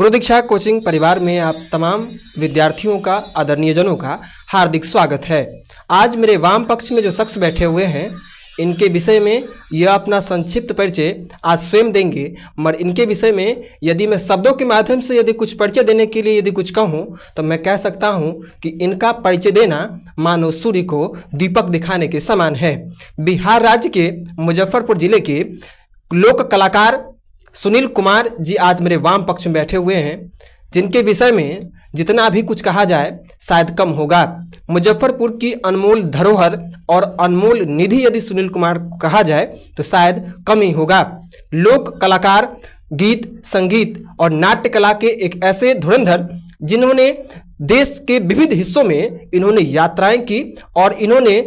गुरु दीक्षा coaching परिवार में आप तमाम विद्यार्थियों का, आदरणीय जनों का हार्दिक स्वागत है। आज मेरे वाम पक्ष में जो शख्स बैठे हुए हैं, इनके विषय में यह अपना संक्षिप्त परिचय आज स्वयं देंगे। मगर इनके विषय में यदि मैं शब्दों के माध्यम से यदि कुछ परिचय देने के लिए यदि कुछ कहूँ तो मैं कह सकता हूँ कि इनका परिचय देना मानो सूर्य को दीपक दिखाने के समान है। बिहार राज्य के मुजफ्फरपुर जिले के लोक कलाकार सुनील कुमार जी आज मेरे वाम पक्ष में बैठे हुए हैं, जिनके विषय में जितना भी कुछ कहा जाए शायद कम होगा। मुजफ्फरपुर की अनमोल धरोहर और अनमोल निधि यदि सुनील कुमार को कहा जाए तो शायद कम ही होगा। लोक कलाकार, गीत, संगीत और नाट्य कला के एक ऐसे धुरंधर जिन्होंने देश के विविध हिस्सों में इन्होंने यात्राएं की और इन्होंने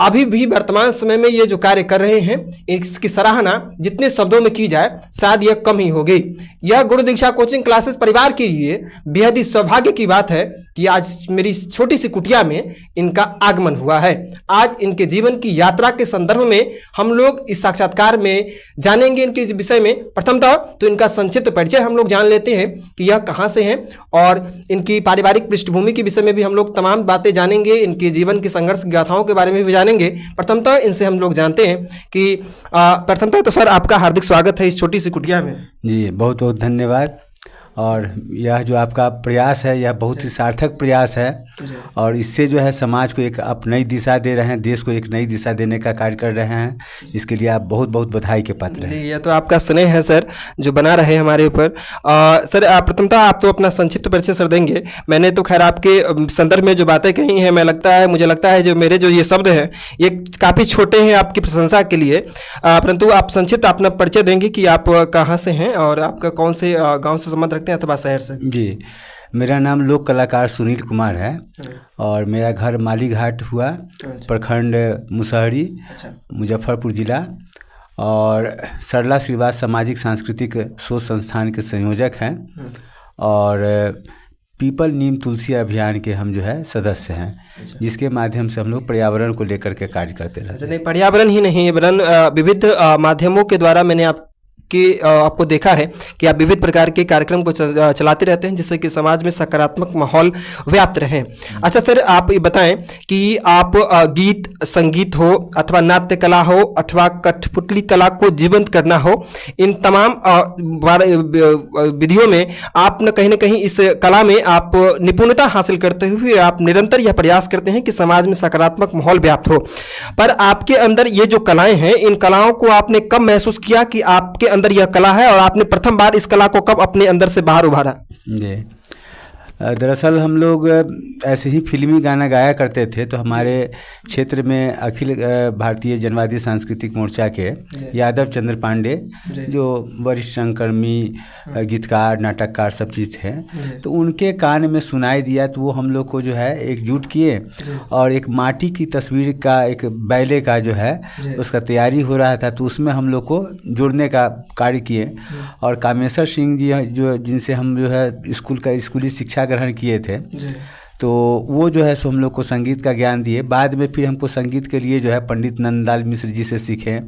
अभी भी वर्तमान समय में ये जो कार्य कर रहे हैं, इसकी सराहना जितने शब्दों में की जाए शायद यह कम ही होगी। यह गुरु दीक्षा कोचिंग क्लासेस परिवार के लिए बेहद ही सौभाग्य की बात है कि आज मेरी छोटी सी कुटिया में इनका आगमन हुआ है। आज इनके जीवन की यात्रा के संदर्भ में हम लोग इस साक्षात्कार में जानेंगे इनके विषय में। प्रथमतः तो इनका संक्षिप्त परिचय हम लोग जान लेते हैं कि यह कहाँ से हैं और इनकी पारिवारिक पृष्ठभूमि के विषय में भी हम लोग तमाम बातें जानेंगे। इनके जीवन की संघर्ष गाथाओं के बारे में भी जानेंगे। प्रथमतः इनसे हम लोग जानते हैं कि प्रथमतः तो सर आपका हार्दिक स्वागत है इस छोटी सी कुटिया में। जी बहुत बहुत धन्यवाद। और यह जो आपका प्रयास है यह बहुत ही सार्थक प्रयास है और इससे जो है समाज को एक आप नई दिशा दे रहे हैं, देश को एक नई दिशा देने का कार्य कर रहे हैं। इसके लिए आप बहुत बहुत बधाई के पात्र हैं। जी, यह तो आपका स्नेह है सर जो बना रहे हमारे ऊपर। सर प्रथमतः आप तो अपना संक्षिप्त परिचय सर देंगे। मैंने तो खैर आपके संदर्भ में जो बातें कही हैं, मुझे लगता है जो मेरे जो ये शब्द हैं ये काफ़ी छोटे हैं आपकी प्रशंसा के लिए, परंतु आप संक्षिप्त अपना परिचय देंगे कि आप कहाँ से हैं और आपका कौन से गाँव से संबंध रखते हैं अथवा शहर से। जी, मेरा नाम लोक कलाकार सुनील कुमार है और मेरा घर मालीघाट हुआ, प्रखंड मुसहरी, मुजफ्फरपुर जिला, और सरला श्रीवास सामाजिक सांस्कृतिक शोध संस्थान के संयोजक हैं और पीपल नीम तुलसी अभियान के हम जो है सदस्य हैं, जिसके माध्यम से हम लोग पर्यावरण को लेकर के कार्य करते रहते हैं। नहीं, पर्यावरण ही नहीं वरन विविध माध्यमों के द्वारा मैंने आपको देखा है कि आप विविध प्रकार के कार्यक्रम को चलाते रहते हैं जिससे कि समाज में सकारात्मक माहौल व्याप्त रहे। अच्छा सर, आप ये बताएं कि आप गीत, संगीत हो अथवा नाट्य कला हो अथवा कठपुतली कला को जीवंत करना हो, इन तमाम विधियों में आप न कहीं इस कला में आप निपुणता हासिल करते हुए आप निरंतर यह प्रयास करते हैं कि समाज में सकारात्मक माहौल व्याप्त हो। पर आपके अंदर ये जो कलाएं हैं, इन कलाओं को आपने कब महसूस किया कि आपके अंदर यह कला है और आपने प्रथम बार इस कला को कब अपने अंदर से बाहर उभारा? जी, दरअसल हम लोग ऐसे ही फिल्मी गाना गाया करते थे, तो हमारे क्षेत्र में अखिल भारतीय जनवादी सांस्कृतिक मोर्चा के यादव चंद्र पांडे जो वरिष्ठ संकर्मी, गीतकार, नाटककार सब चीज़ थे, तो उनके कान में सुनाई दिया तो वो हम लोग को जो है एकजुट किए और एक माटी की तस्वीर का, एक बैले का जो है उसका तैयारी हो रहा था, तो उसमें हम लोग को जोड़ने का कार्य किए। और कामेश्वर सिंह जी जो जिनसे हम जो है स्कूली शिक्षा ग्रहण किए थे, तो वो जो है सो हम लोग को संगीत का ज्ञान दिए। बाद में फिर हमको संगीत के लिए जो है पंडित नंदलाल मिश्र जी से सीखे।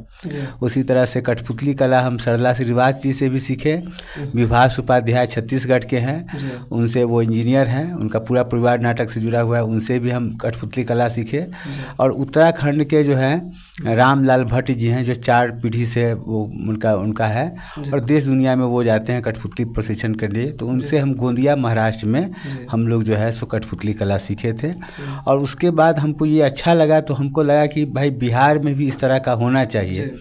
उसी तरह से कठपुतली कला हम सरला श्रीवास जी से भी सीखे। विभास उपाध्याय छत्तीसगढ़ के हैं, उनसे वो इंजीनियर हैं, उनका पूरा परिवार नाटक से जुड़ा हुआ है, उनसे भी हम कठपुतली कला सीखे। और उत्तराखंड के जो हैं रामलाल भट्ट जी हैं, जो 4 पीढ़ी से वो उनका है और देश दुनिया में वो जाते हैं कठपुतली प्रशिक्षण के लिए, तो उनसे हम गोंदिया महाराष्ट्र में हम लोग जो है सो कठपुतली कला सीखे थे। और उसके बाद हमको ये अच्छा लगा, तो हमको लगा कि भाई बिहार में भी इस तरह का होना चाहिए।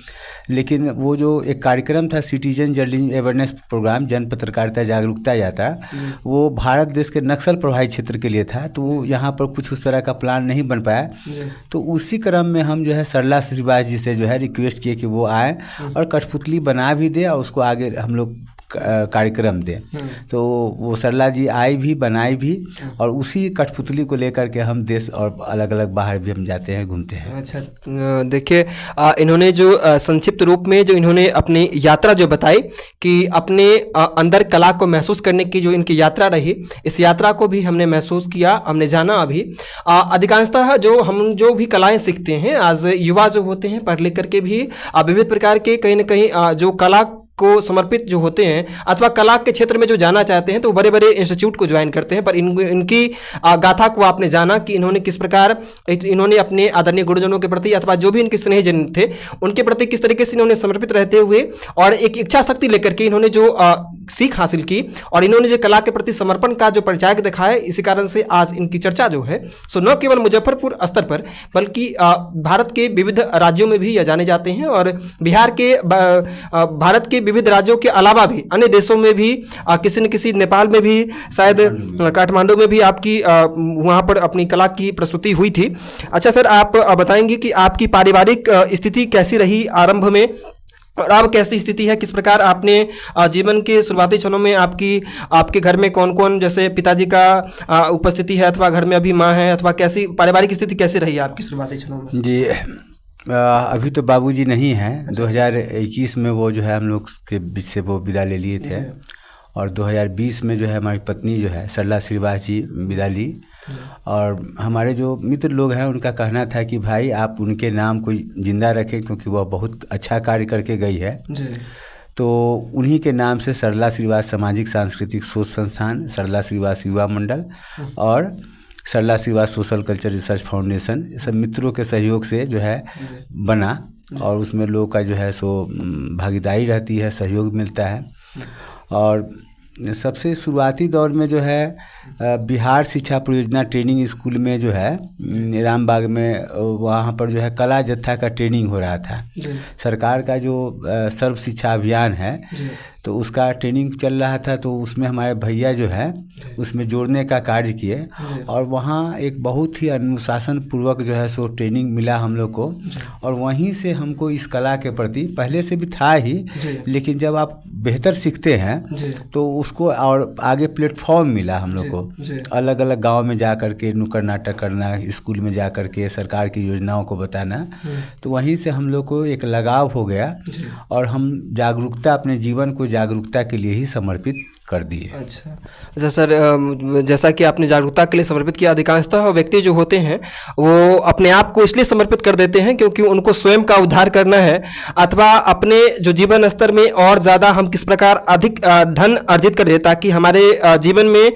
लेकिन वो जो एक कार्यक्रम था सिटीजन जर्नलिज्म अवेयरनेस प्रोग्राम, जन पत्रकारिता जागरूकता यात्रा, वो भारत देश के नक्सल प्रभावित क्षेत्र के लिए था, तो वो यहाँ पर कुछ उस तरह का प्लान नहीं बन पाया। तो उसी क्रम में हम जो है सरला श्रीवास जी से जो है रिक्वेस्ट किए कि वो आए और कठपुतली बना भी दे और उसको आगे हम लोग कार्यक्रम दें। तो वो सरला जी आई भी, बनाई भी, और उसी कठपुतली को लेकर के हम देश और अलग अलग बाहर भी हम जाते हैं, घूमते हैं। अच्छा, देखिए इन्होंने जो संक्षिप्त रूप में जो इन्होंने अपनी यात्रा जो बताई कि अपने अंदर कला को महसूस करने की जो इनकी यात्रा रही, इस यात्रा को भी हमने महसूस किया, हमने जाना। अभी अधिकांशतः हम जो भी कलाएं सीखते हैं, आज युवा जो होते हैं पढ़ लिख करके भी विविध प्रकार के कहीं न कहीं जो कला को समर्पित जो होते हैं अथवा कला के क्षेत्र में जो जाना चाहते हैं तो बड़े बड़े इंस्टीट्यूट को ज्वाइन करते हैं, पर इनकी गाथा को आपने जाना कि इन्होंने किस प्रकार इन्होंने अपने आदरणीय गुरुजनों के प्रति अथवा जो भी इनके स्नेहजन थे उनके प्रति किस तरीके से इन्होंने समर्पित रहते हुए और एक इच्छा शक्ति लेकर के इन्होंने जो सीख हासिल की और इन्होंने जो कला के प्रति समर्पण का जो परिचायक दिखाया, इसी कारण से आज इनकी चर्चा जो है सो न केवल मुजफ्फरपुर स्तर पर बल्कि भारत के विविध राज्यों में भी यह जाने जाते हैं और बिहार के भारत के विविध राज्यों के अलावा भी अन्य देशों में भी किसी न किसी, नेपाल में भी शायद, काठमांडू में भी आपकी वहाँ पर अपनी कला की प्रस्तुति हुई थी। अच्छा सर, आप बताएंगे कि आपकी पारिवारिक स्थिति कैसी रही आरंभ में और अब कैसी स्थिति है, किस प्रकार आपने जीवन के शुरुआती क्षणों में आपके घर में कौन कौन, जैसे पिताजी का उपस्थिति है अथवा घर में अभी माँ है, अथवा कैसी पारिवारिक स्थिति कैसी रही आपकी शुरुआती क्षणों में? जी, अभी तो बाबूजी नहीं हैं। 2021 में वो जो है हम लोग के बीच से वो विदा ले लिए थे और 2020 में जो है हमारी पत्नी जो है सरला श्रीवास जी विदा ली। और हमारे जो मित्र लोग हैं उनका कहना था कि भाई आप उनके नाम को जिंदा रखें क्योंकि वह बहुत अच्छा कार्य करके गई है जी। तो उन्हीं के नाम से सरला श्रीवास सामाजिक सांस्कृतिक शोध संस्थान, सरला श्रीवास युवा मंडल और Sarla Shrivas Social Culture Research Foundation, सब मित्रों के सहयोग से जो है बना और उसमें लोग का जो है सो भागीदारी रहती है, सहयोग मिलता है। और सबसे शुरुआती दौर में जो है बिहार शिक्षा परियोजना ट्रेनिंग स्कूल में जो है रामबाग में, वहाँ पर जो है कला जत्था का ट्रेनिंग हो रहा था। सरकार का जो सर्व शिक्षा अभियान है तो उसका ट्रेनिंग चल रहा था, तो उसमें हमारे भैया जो है उसमें जोड़ने का कार्य किए और वहाँ एक बहुत ही अनुशासन पूर्वक जो है सो ट्रेनिंग मिला हम लोग को। और वहीं से हमको इस कला के प्रति पहले से भी था ही, लेकिन जब आप बेहतर सीखते हैं तो उसको और आगे प्लेटफॉर्म मिला हम लोग को। अलग अलग गांव में जा कर के नुक्कड़ नाटक करना, स्कूल में जा कर के सरकार की योजनाओं को बताना, तो वहीं से हम लोग को एक लगाव हो गया और हम जागरूकता, अपने जीवन को जागरूकता के लिए ही समर्पित कर दिए। अच्छा सर, जैसा कि आपने जागरूकता के लिए समर्पित किया, अधिकांशतः व्यक्ति जो होते हैं वो अपने आप को इसलिए समर्पित कर देते हैं क्योंकि उनको स्वयं का उद्धार करना है अथवा अपने जो जीवन स्तर में और ज़्यादा हम किस प्रकार अधिक धन अर्जित कर दे ताकि हमारे जीवन में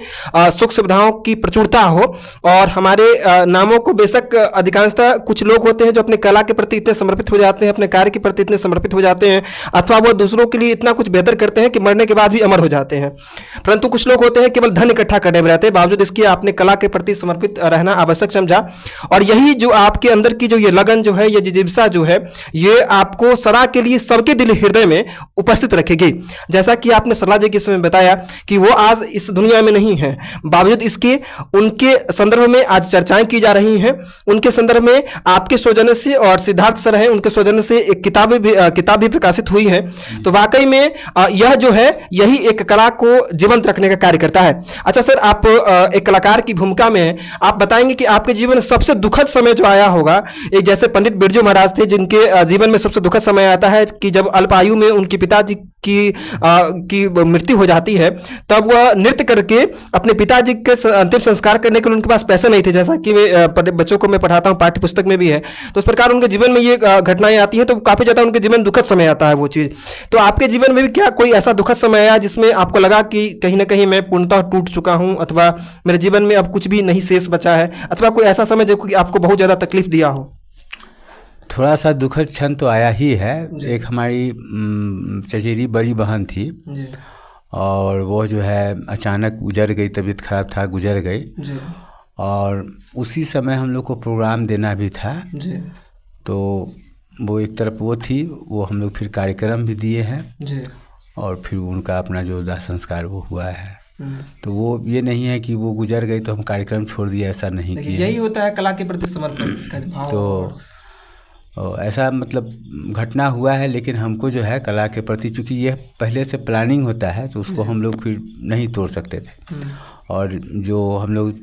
सुख सुविधाओं की प्रचुरता हो और हमारे नामों को, बेशक अधिकांशतः कुछ लोग होते हैं जो अपने कला के प्रति इतने समर्पित हो जाते हैं, अपने कार्य के प्रति इतने समर्पित हो जाते हैं अथवा वो दूसरों के लिए इतना कुछ बेहतर करते हैं कि मरने के बाद भी अमर हो जाते हैं। परंतु कुछ लोग होते हैं केवल धन इकट्ठा करने में रहते हैं, बावजूद इसके आपने कला के प्रति समर्पित रहना आवश्यक समझा और यही जो आपके अंदर की जो ये लगन जो है, ये जिज्ञासा जो है, ये आपको सदा के लिए सबके दिल हृदय में उपस्थित रखेगी। जैसा कि आपने सरला जी के समय बताया कि वो आज इस दुनिया में नहीं है, बावजूद इसके उनके संदर्भ में आज चर्चाएं की जा रही हैं। उनके संदर्भ में आपके सौजन्य से और सिद्धार्थ सर हैं, उनके सौजन्य से एक किताब भी प्रकाशित हुई है। तो वाकई में यह जो है यही एक कला को जीवंत रखने का कार्य करता है। अच्छा सर, आप एक कलाकार की भूमिका में हैं, आप बताएंगे कि आपके जीवन में सबसे दुखद समय जो आया होगा, एक जैसे पंडित बिरजू महाराज थे जिनके जीवन में सबसे दुखद समय आता है कि जब अल्प आयु में उनके पिताजी की मृत्यु हो जाती है, तब वह नृत्य करके अपने पिताजी के अंतिम संस्कार करने के लिए उनके पास पैसे नहीं थे, जैसा कि बच्चों को मैं पढ़ाता हूँ, पाठ्य पुस्तक में भी है। तो इस प्रकार उनके जीवन में ये घटनाएं आती हैं तो काफी ज्यादा उनके जीवन में दुखद समय आता है वो चीज। तो आपके जीवन में भी क्या कोई ऐसा दुखद समय आया जिसमें आपको लगा कि कहीं ना कहीं मैं पूर्णतः टूट चुका हूं अथवा मेरे जीवन में अब कुछ भी नहीं शेष बचा है, अथवा कोई ऐसा समय जो कि आपको बहुत ज़्यादा तकलीफ दिया हो? थोड़ा सा दुखद क्षण तो आया ही है। एक हमारी चचेरी बड़ी बहन थी और वो जो है अचानक गुजर गई, तबीयत खराब था, गुजर गई और उसी समय हम लोग को प्रोग्राम देना भी था। तो वो एक तरफ वो थी, वो हम लोग फिर कार्यक्रम भी दिए हैं और फिर उनका अपना जो दाह संस्कार वो हुआ है। तो वो ये नहीं है कि वो गुजर गई तो हम कार्यक्रम छोड़ दिया, ऐसा नहीं किया। यही होता है कला के प्रति समर्पण का भाव। तो ऐसा मतलब घटना हुआ है, लेकिन हमको जो है कला के प्रति, चूँकि ये पहले से प्लानिंग होता है तो उसको हम लोग फिर नहीं तोड़ सकते थे। और जो हम लोग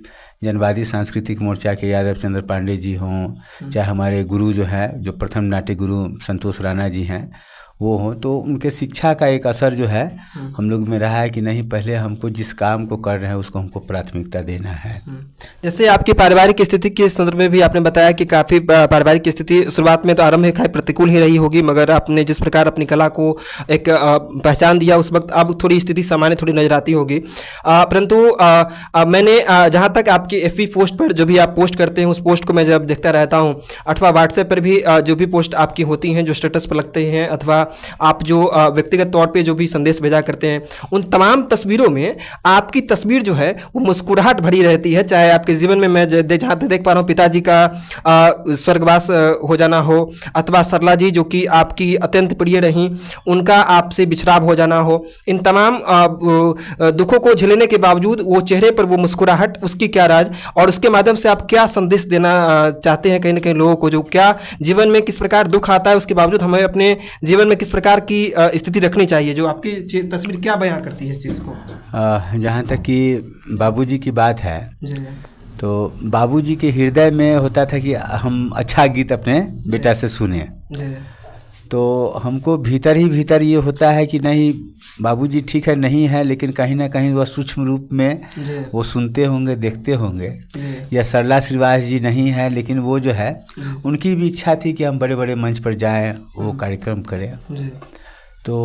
जनवादी सांस्कृतिक मोर्चा के यादव चंद्र पांडे जी हों, चाहे हमारे गुरु जो है, जो प्रथम नाट्य गुरु संतोष राणा जी हैं, वो हों, तो उनके शिक्षा का एक असर जो है हम लोग में रहा है कि नहीं, पहले हमको जिस काम को कर रहे हैं उसको हमको प्राथमिकता देना है। जैसे आपकी पारिवारिक स्थिति के संदर्भ में भी आपने बताया कि काफ़ी पारिवारिक स्थिति शुरुआत में तो आरंभ में खैर प्रतिकूल ही रही होगी, मगर आपने जिस प्रकार अपनी कला को एक पहचान दिया उस वक्त अब थोड़ी स्थिति सामान्य थोड़ी नजर आती होगी। परंतु मैंने जहाँ तक आपकी FB पोस्ट पर जो भी आप पोस्ट करते हैं उस पोस्ट को मैं जब देखता रहता हूँ, अथवा व्हाट्सएप पर भी जो भी पोस्ट आपकी होती हैं जो स्टेटस पर लगते हैं, अथवा आप जो व्यक्तिगत तौर पे जो भी संदेश भेजा करते हैं, उन तमाम तस्वीरों में आपकी तस्वीर जो है वो मुस्कुराहट भरी रहती है। चाहे आपके जीवन में मैं जहाँ तक देख पा रहा हूँ पिताजी का स्वर्गवास हो जाना हो, अथवा सरला जी जो कि आपकी अत्यंत प्रिय रहीं उनका आपसे बिछड़ाव हो जाना हो, इन तमाम दुखों को झेलने के बावजूद वो चेहरे पर वो मुस्कुराहट, उसकी क्या राज, और उसके माध्यम से आप क्या संदेश देना चाहते हैं कहीं ना कहीं लोगों को, जो क्या जीवन में किस प्रकार दुख आता है उसके बावजूद हमें अपने जीवन में किस प्रकार की स्थिति रखनी चाहिए, जो आपकी तस्वीर क्या बयां करती है इस चीज़ को? जहाँ तक कि बाबूजी की बात है तो बाबूजी के हृदय में होता था कि हम अच्छा गीत अपने बेटा से सुने, तो हमको भीतर ही भीतर ये होता है कि नहीं, बाबूजी ठीक है नहीं है लेकिन कहीं ना कहीं वह सूक्ष्म रूप में वो सुनते होंगे, देखते होंगे। या सरला श्रीवास जी नहीं है लेकिन वो जो है उनकी भी इच्छा थी कि हम बड़े बड़े मंच पर जाएं, वो कार्यक्रम करें। तो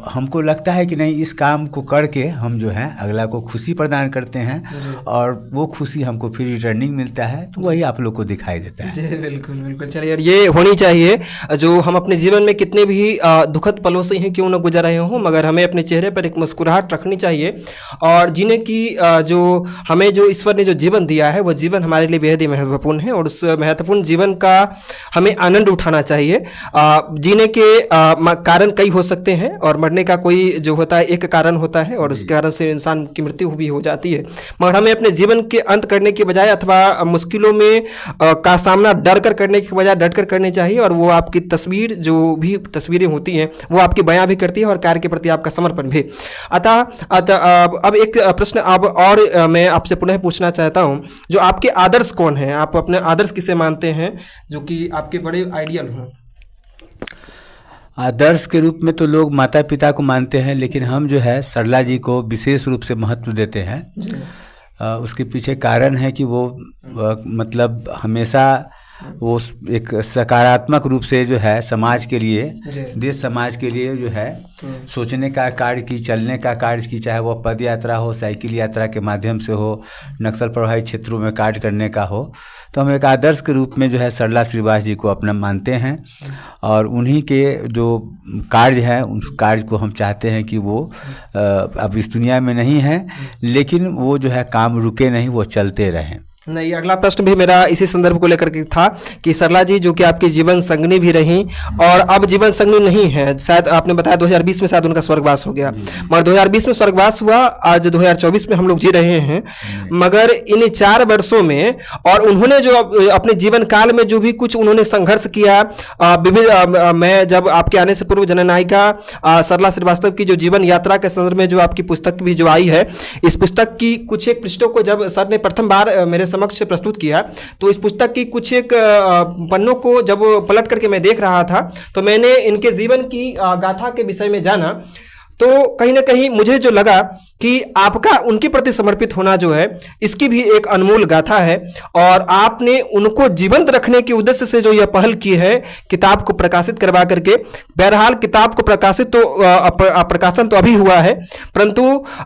हमको लगता है कि नहीं, इस काम को करके हम जो है अगला को खुशी प्रदान करते हैं और वो खुशी हमको फिर रिटर्निंग मिलता है, तो वही आप लोग को दिखाई देता है। जी बिल्कुल बिल्कुल। चलिए यार, ये होनी चाहिए जो हम अपने जीवन में कितने भी दुखद पलों से ही क्यों न गुजर रहे हों, मगर हमें अपने चेहरे पर एक मुस्कुराहट रखनी चाहिए और जीने की जो हमें जो ईश्वर ने जो जीवन दिया है वो जीवन हमारे लिए बेहद ही महत्वपूर्ण है और उस महत्वपूर्ण जीवन का हमें आनंद उठाना चाहिए। जीने के कारण कई हो सकते हैं और मरने का कोई जो होता है एक कारण होता है और उस कारण से इंसान की मृत्यु भी हो जाती है, मगर हमें अपने जीवन के अंत करने के बजाय अथवा मुश्किलों में का सामना डर कर करने के बजाय डट कर करनी चाहिए। और वो आपकी तस्वीर, जो भी तस्वीरें होती हैं वो आपकी बयां भी करती है और कार्य के प्रति आपका समर्पण भी। अतः अब एक प्रश्न अब और मैं आपसे पुनः पूछना चाहता हूं, जो आपके आदर्श कौन हैं, आप अपने आदर्श किसे मानते हैं जो कि आपके बड़े आइडियल हों? आदर्श के रूप में तो लोग माता पिता को मानते हैं, लेकिन हम जो है सरला जी को विशेष रूप से महत्व देते हैं। उसके पीछे कारण है कि वो मतलब हमेशा वो एक सकारात्मक रूप से जो है समाज के लिए, देश समाज के लिए जो है सोचने का कार्य की, चलने का कार्य की, चाहे वो पद यात्रा हो, साइकिल यात्रा के माध्यम से हो, नक्सल प्रभावित क्षेत्रों में कार्य करने का हो। तो हम एक आदर्श के रूप में जो है सरला श्रीवास जी को अपना मानते हैं और उन्हीं के जो कार्य है उस कार्य को हम चाहते हैं कि वो अब इस दुनिया में नहीं है, लेकिन वो जो है काम रुके नहीं, वो चलते रहें। नहीं, अगला प्रश्न भी मेरा इसी संदर्भ को लेकर के था कि सरला जी जो कि आपकी जीवन संगनी भी रहीं और अब जीवन संगनी नहीं है, शायद आपने बताया 2020 में शायद उनका स्वर्गवास हो गया, मगर 2020 में स्वर्गवास हुआ, आज 2024 में हम लोग जी रहे हैं। मगर इन 4 वर्षों में और उन्होंने जो अपने जीवन काल में जो भी कुछ उन्होंने संघर्ष किया, मैं जब आपके आने से पूर्व जननायिका सरला श्रीवास्तव की जो जीवन यात्रा के संदर्भ में जो आपकी पुस्तक भी जो आई है, इस पुस्तक की कुछ एक पृष्ठों को जब सर ने प्रथम बार मेरे समक्ष प्रस्तुत किया तो इस पुस्तक की कुछ एक पन्नों को जब पलट करके मैं देख रहा था तो मैंने इनके जीवन की गाथा के विषय में जाना, तो कहीं ना कहीं मुझे जो लगा कि आपका उनके प्रति समर्पित होना जो है इसकी भी एक अनमोल गाथा है और आपने उनको जीवंत रखने के उद्देश्य से जो यह पहल की है किताब को प्रकाशित करवा करके। बहरहाल किताब को प्रकाशित तो प्रकाशन तो अभी हुआ है, परंतु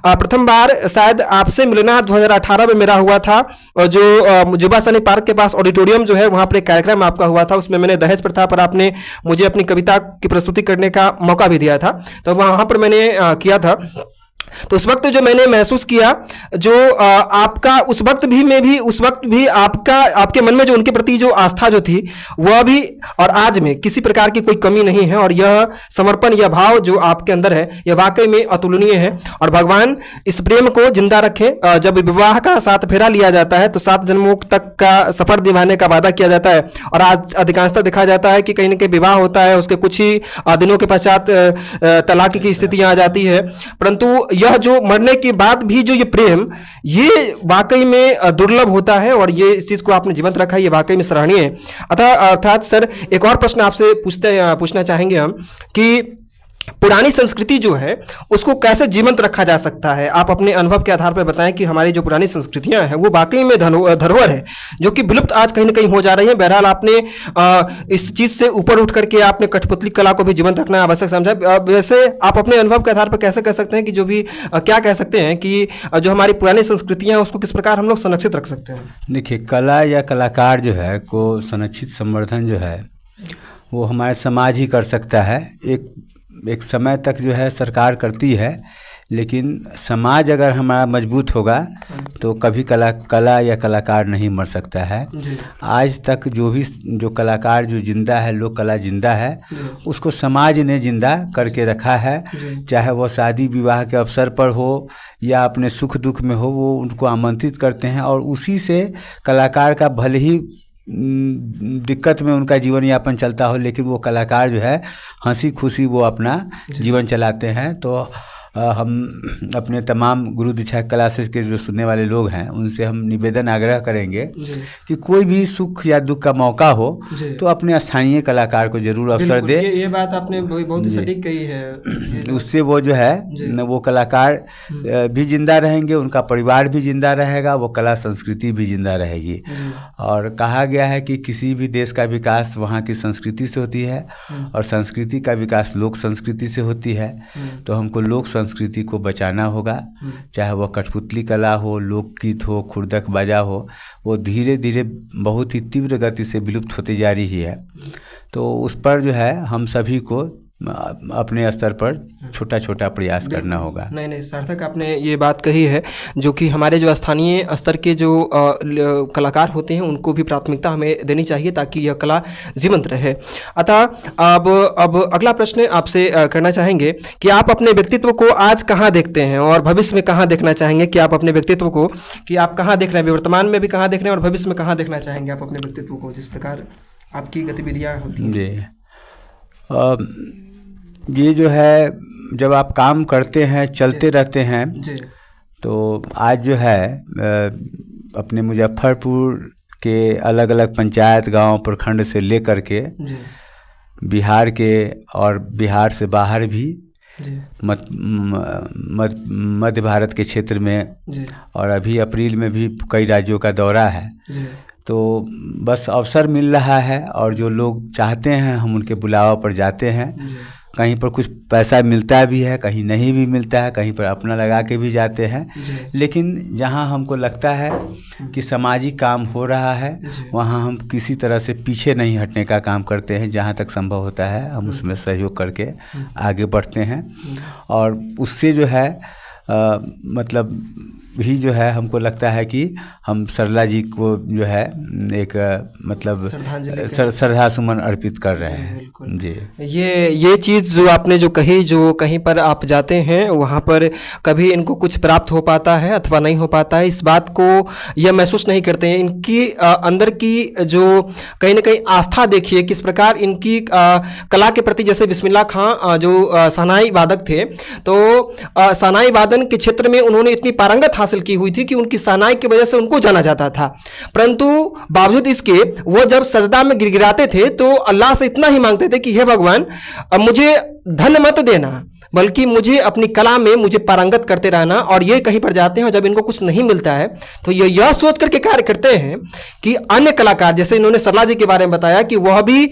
प्रथम बार शायद आपसे मिलना 2018 में मेरा हुआ था, जो जुबा सैनिक पार्क के पास ऑडिटोरियम जो है वहाँ पर एक कार्यक्रम आपका हुआ था, उसमें मैंने दहेज प्रथा पर आपने मुझे अपनी कविता की प्रस्तुति करने का मौका भी दिया था, तो वहाँ पर मैंने किया था। तो उस वक्त जो मैंने महसूस किया, जो आपका उस वक्त भी आपके मन में जो उनके प्रति जो आस्था जो थी वह भी और आज में किसी प्रकार की कोई कमी नहीं है और यह समर्पण, यह भाव जो आपके अंदर है यह वाकई में अतुलनीय है और भगवान इस प्रेम को जिंदा रखे। जब विवाह का 7 फेरा लिया जाता है तो 7 जन्मों तक का सफर निभाने का वादा किया जाता है और आज अधिकांशतः देखा जाता है कि कहीं ना कहीं विवाह होता है, उसके कुछ ही दिनों के पश्चात तलाक की स्थितियां आ जाती है, परंतु यह जो मरने के बाद भी जो ये प्रेम ये वाकई में दुर्लभ होता है और ये इस चीज को आपने जीवंत रखा है, ये वाकई में सराहनीय है। अर्थात सर एक और प्रश्न आपसे पूछना चाहेंगे हम कि पुरानी संस्कृति जो है उसको कैसे जीवंत रखा जा सकता है? आप अपने अनुभव के आधार पर बताएं कि हमारी जो पुरानी संस्कृतियां हैं वो वाकई में धरोहर है जो कि विलुप्त आज कहीं ना कहीं हो जा रही है। बहरहाल आपने इस चीज़ से ऊपर उठ करके आपने कठपुतली कला को भी जीवंत रखना आवश्यक समझा। वैसे आप अपने अनुभव के आधार पर कैसे कह सकते हैं कि जो भी क्या कह सकते हैं कि जो हमारी पुरानी संस्कृतियाँ हैं उसको किस प्रकार हम लोग संरक्षित रख सकते हैं? देखिए, कला या कलाकार जो है को संरक्षित संवर्धन जो है वो हमारे समाज ही कर सकता है। एक समय तक जो है सरकार करती है, लेकिन समाज अगर हमारा मजबूत होगा तो कभी कला या कलाकार नहीं मर सकता है। आज तक जो कलाकार जो जिंदा है, लोक कला जिंदा है, उसको समाज ने जिंदा करके रखा है। चाहे वो शादी विवाह के अवसर पर हो या अपने सुख दुख में हो, वो उनको आमंत्रित करते हैं और उसी से कलाकार का भले ही दिक्कत में उनका जीवन यापन चलता हो, लेकिन वो कलाकार जो है हंसी खुशी वो अपना जीवन चलाते हैं। तो हम अपने तमाम गुरु दीक्षा क्लासेस के जो सुनने वाले लोग हैं उनसे हम निवेदन आग्रह करेंगे कि कोई भी सुख या दुख का मौका हो तो अपने स्थानीय कलाकार को जरूर अवसर दे। ये बात आपने बहुत ही सटीक कही है। उससे वो जो है वो कलाकार भी जिंदा रहेंगे, उनका परिवार भी जिंदा रहेगा, वो कला संस्कृति भी जिंदा रहेगी। और कहा गया है कि किसी भी देश का विकास वहाँ की संस्कृति से होती है और संस्कृति का विकास लोक संस्कृति से होती है। तो हमको लोक संस्कृति को बचाना होगा, चाहे वह कठपुतली कला हो, लोकगीत हो, खुर्दक बाजा हो, वो धीरे धीरे बहुत ही तीव्र गति से विलुप्त होती जा रही है। तो उस पर जो है हम सभी को अपने स्तर पर छोटा छोटा प्रयास करना होगा। नहीं, सार्थक आपने ये बात कही है जो कि हमारे जो स्थानीय स्तर के जो कलाकार होते हैं उनको भी प्राथमिकता हमें देनी चाहिए ताकि यह कला जीवंत रहे। अतः अब अगला प्रश्न आपसे करना चाहेंगे कि आप अपने व्यक्तित्व को आज कहाँ देखते हैं और भविष्य में कहाँ देखना चाहेंगे? कि आप अपने व्यक्तित्व को कि आप कहाँ देख रहे हैं, वर्तमान में भी कहाँ देख रहे हैं और भविष्य में कहाँ देखना चाहेंगे आप अपने व्यक्तित्व को, जिस प्रकार आपकी गतिविधियाँ होती हैं? ये जो है जब आप काम करते हैं, चलते रहते हैं, तो आज जो है अपने मुजफ्फरपुर के अलग अलग पंचायत, गांव, प्रखंड से लेकर के बिहार के और बिहार से बाहर भी मध्य भारत के क्षेत्र में और अभी अप्रैल में भी कई राज्यों का दौरा है। तो बस अवसर मिल रहा है और जो लोग चाहते हैं हम उनके बुलावा पर जाते हैं। कहीं पर कुछ पैसा मिलता भी है, कहीं नहीं भी मिलता है, कहीं पर अपना लगा के भी जाते हैं। लेकिन जहां हमको लगता है कि सामाजिक काम हो रहा है वहां हम किसी तरह से पीछे नहीं हटने का काम करते हैं। जहां तक संभव होता है हम उसमें सहयोग करके आगे बढ़ते हैं और उससे जो है मतलब भी जो है हमको लगता है कि हम सरला जी को जो है एक मतलब श्रद्धा सुमन अर्पित कर रहे हैं। जी, ये चीज़ जो आपने जो कही, जो कहीं पर आप जाते हैं वहाँ पर कभी इनको कुछ प्राप्त हो पाता है अथवा नहीं हो पाता है, इस बात को यह महसूस नहीं करते हैं। इनकी अंदर की जो कहीं ना कहीं आस्था देखिए किस प्रकार इनकी कला के प्रति। जैसे बिस्मिल्लाह खां जो शहनाई वादक थे, तो शहनाई वादन के क्षेत्र में उन्होंने इतनी पारंगत हासिल की हुई थी कि उनकी शहनाई की वजह से उनको जाना जाता था। परंतु बावजूद इसके वो जब सजदा में गिड़गिड़ाते थे तो अल्लाह से इतना ही मांगते थे कि हे भगवान, मुझे धन मत देना, बल्कि मुझे अपनी कला में मुझे पारंगत करते रहना। और ये कहीं पर जाते हैं और जब इनको कुछ नहीं मिलता है तो ये यह सोच करके कार्य करते हैं कि अन्य कलाकार, जैसे इन्होंने सरला जी के बारे में बताया कि वह भी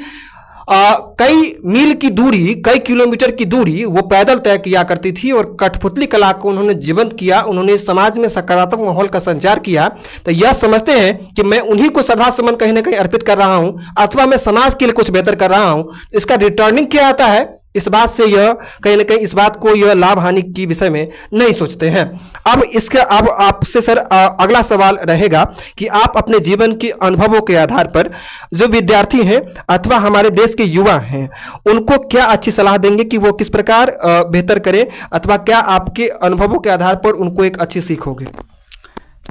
कई मील की दूरी, कई किलोमीटर की दूरी वो पैदल तय किया करती थी और कठपुतली कला को उन्होंने जीवंत किया। उन्होंने समाज में सकारात्मक माहौल का संचार किया। तो यह समझते हैं कि मैं उन्हीं को श्रद्धा सुमन कहीं ना कहीं अर्पित कर रहा हूं अथवा मैं समाज के लिए कुछ बेहतर कर रहा हूं। इसका रिटर्निंग क्या आता है, इस बात से यह कहीं ना कहीं इस बात को यह लाभ हानि की विषय में नहीं सोचते हैं। अब आपसे सर अगला सवाल रहेगा कि आप अपने जीवन के अनुभवों के आधार पर जो विद्यार्थी हैं अथवा हमारे देश के युवा हैं उनको क्या अच्छी सलाह देंगे कि वो किस प्रकार बेहतर करें, अथवा क्या आपके अनुभवों के आधार पर उनको एक अच्छी सीख होगी?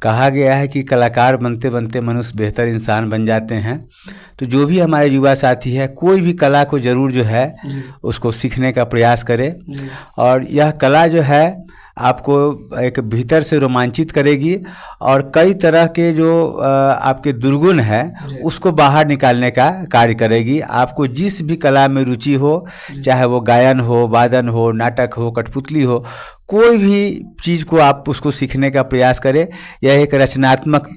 कहा गया है कि कलाकार बनते बनते मनुष्य बेहतर इंसान बन जाते हैं। तो जो भी हमारे युवा साथी है कोई भी कला को ज़रूर जो है उसको सीखने का प्रयास करे। और यह कला जो है आपको एक भीतर से रोमांचित करेगी और कई तरह के जो आपके दुर्गुण हैं उसको बाहर निकालने का कार्य करेगी। आपको जिस भी कला में रुचि हो, चाहे वो गायन हो, वादन हो, नाटक हो, कठपुतली हो, कोई भी चीज़ को आप उसको सीखने का प्रयास करें। यह एक रचनात्मक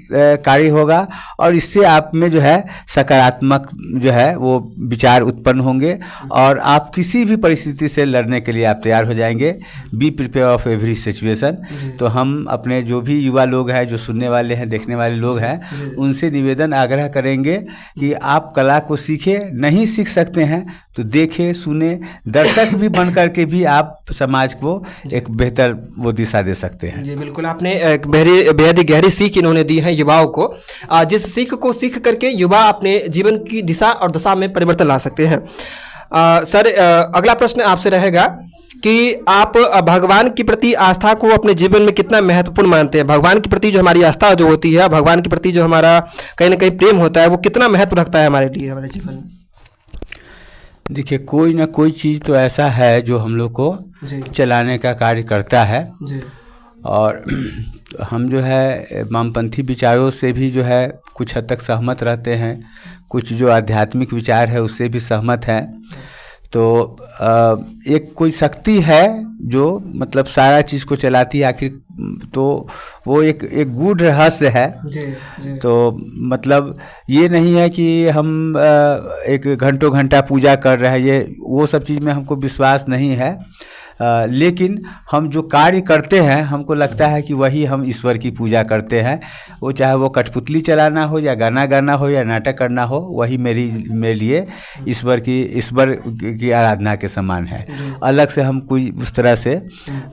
कार्य होगा और इससे आप में जो है सकारात्मक जो है वो विचार उत्पन्न होंगे और आप किसी भी परिस्थिति से लड़ने के लिए आप तैयार हो जाएंगे। Be prepare of every situation. तो हम अपने जो भी युवा लोग हैं, जो सुनने वाले हैं, देखने वाले लोग हैं, उनसे निवेदन आग्रह करेंगे कि आप कला को सीखें। नहीं सीख सकते हैं तो देखें, सुने, दर्शक भी बन करके भी आप समाज को एक बेहतर वो दिशा दे सकते हैं। जी बिल्कुल, आपने एक बेहद ही गहरी सीख इन्होंने दी है युवाओं को, जिस सीख को सीख करके युवा अपने जीवन की दिशा और दशा में परिवर्तन ला सकते हैं। सर, अगला प्रश्न आपसे रहेगा कि आप भगवान के प्रति आस्था को अपने जीवन में कितना महत्वपूर्ण मानते हैं? भगवान के प्रति जो हमारी आस्था जो होती है, भगवान के प्रति जो हमारा कहीं ना कहीं प्रेम होता है, वो कितना महत्व रखता है हमारे लिए, हमारे जीवन में? देखिए, कोई ना कोई चीज़ तो ऐसा है जो हम लोग को चलाने का कार्य करता है जी। और हम जो है वामपंथी विचारों से भी जो है कुछ हद तक सहमत रहते हैं, कुछ जो आध्यात्मिक विचार है उससे भी सहमत हैं। तो एक कोई शक्ति है जो मतलब सारा चीज़ को चलाती है आखिर, तो वो एक गूढ़ रहस्य है जी। तो मतलब ये नहीं है कि हम एक घंटा पूजा कर रहे हैं, ये वो सब चीज़ में हमको विश्वास नहीं है। लेकिन हम जो कार्य करते हैं हमको लगता है कि वही हम ईश्वर की पूजा करते हैं। वो चाहे वो कठपुतली चलाना हो या गाना गाना हो या नाटक करना हो, वही मेरे लिए ईश्वर की आराधना के समान है। अलग से हम कोई उस तरह से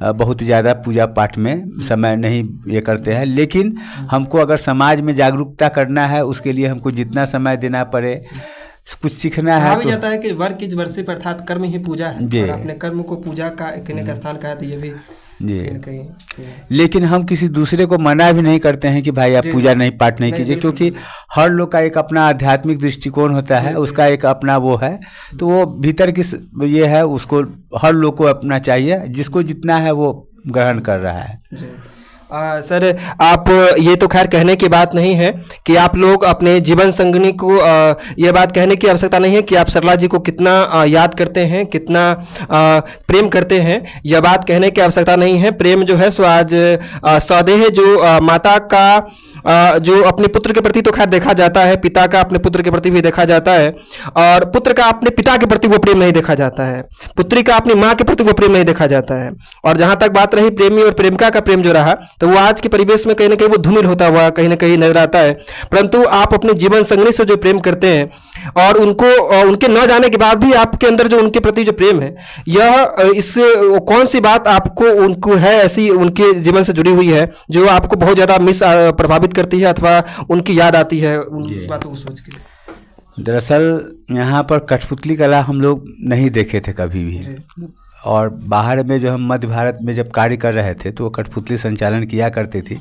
बहुत ज़्यादा पूजा पाठ में समय नहीं ये करते हैं। लेकिन हमको अगर समाज में जागरूकता करना है, उसके लिए हमको जितना समय देना पड़े, कुछ सीखना है तो जाता है कि वर्क इज वर्शिप, अर्थात कर्म ही पूजा है और अपने कर्म को पूजा का एक स्थान का है, तो ये भी जी। लेकिन हम किसी दूसरे को मना भी नहीं करते हैं कि भाई आप पूजा नहीं पाठ नहीं कीजिए, क्योंकि हर लोग का एक अपना आध्यात्मिक दृष्टिकोण होता है, उसका एक अपना वो है। तो वो भीतर की ये है, उसको हर लोग को अपना चाहिए, जिसको जितना है वो ग्रहण कर रहा है। सर, आप ये तो खैर कहने की बात नहीं है कि आप लोग अपने जीवन संगिनी को ये बात कहने की आवश्यकता नहीं है कि आप सरला जी को कितना याद करते हैं, कितना प्रेम करते हैं, यह बात कहने की आवश्यकता नहीं है। प्रेम जो है सो आज सौदेह जो माता का जो अपने पुत्र के प्रति तो खैर देखा जाता है, पिता का अपने पुत्र के प्रति भी देखा जाता है, और पुत्र का अपने पिता के प्रति वो प्रेम नहीं देखा जाता है, पुत्री का अपनी माँ के प्रति वो प्रेम नहीं देखा जाता है। और जहाँ तक बात रही प्रेमी और प्रेमिका का प्रेम जो रहा, तो वो आज के परिवेश में कहीं ना कहीं वो धूमिल होता हुआ कहीं ना कहीं नजर आता है। परंतु आप अपने जीवन संगनी से जो प्रेम करते हैं और उनके न जाने के बाद भी आपके अंदर जो उनके प्रति जो प्रेम है, यह इससे कौन सी बात आपको उनको है ऐसी उनके जीवन से जुड़ी हुई है जो आपको बहुत ज़्यादा प्रभावित करती है अथवा उनकी याद आती है उस बातों को सोच के? दरअसल यहाँ पर कठपुतली कला हम लोग नहीं देखे थे कभी भी, और बाहर में जो हम मध्य भारत में जब कार्य कर रहे थे तो वो कठपुतली संचालन किया करती थी।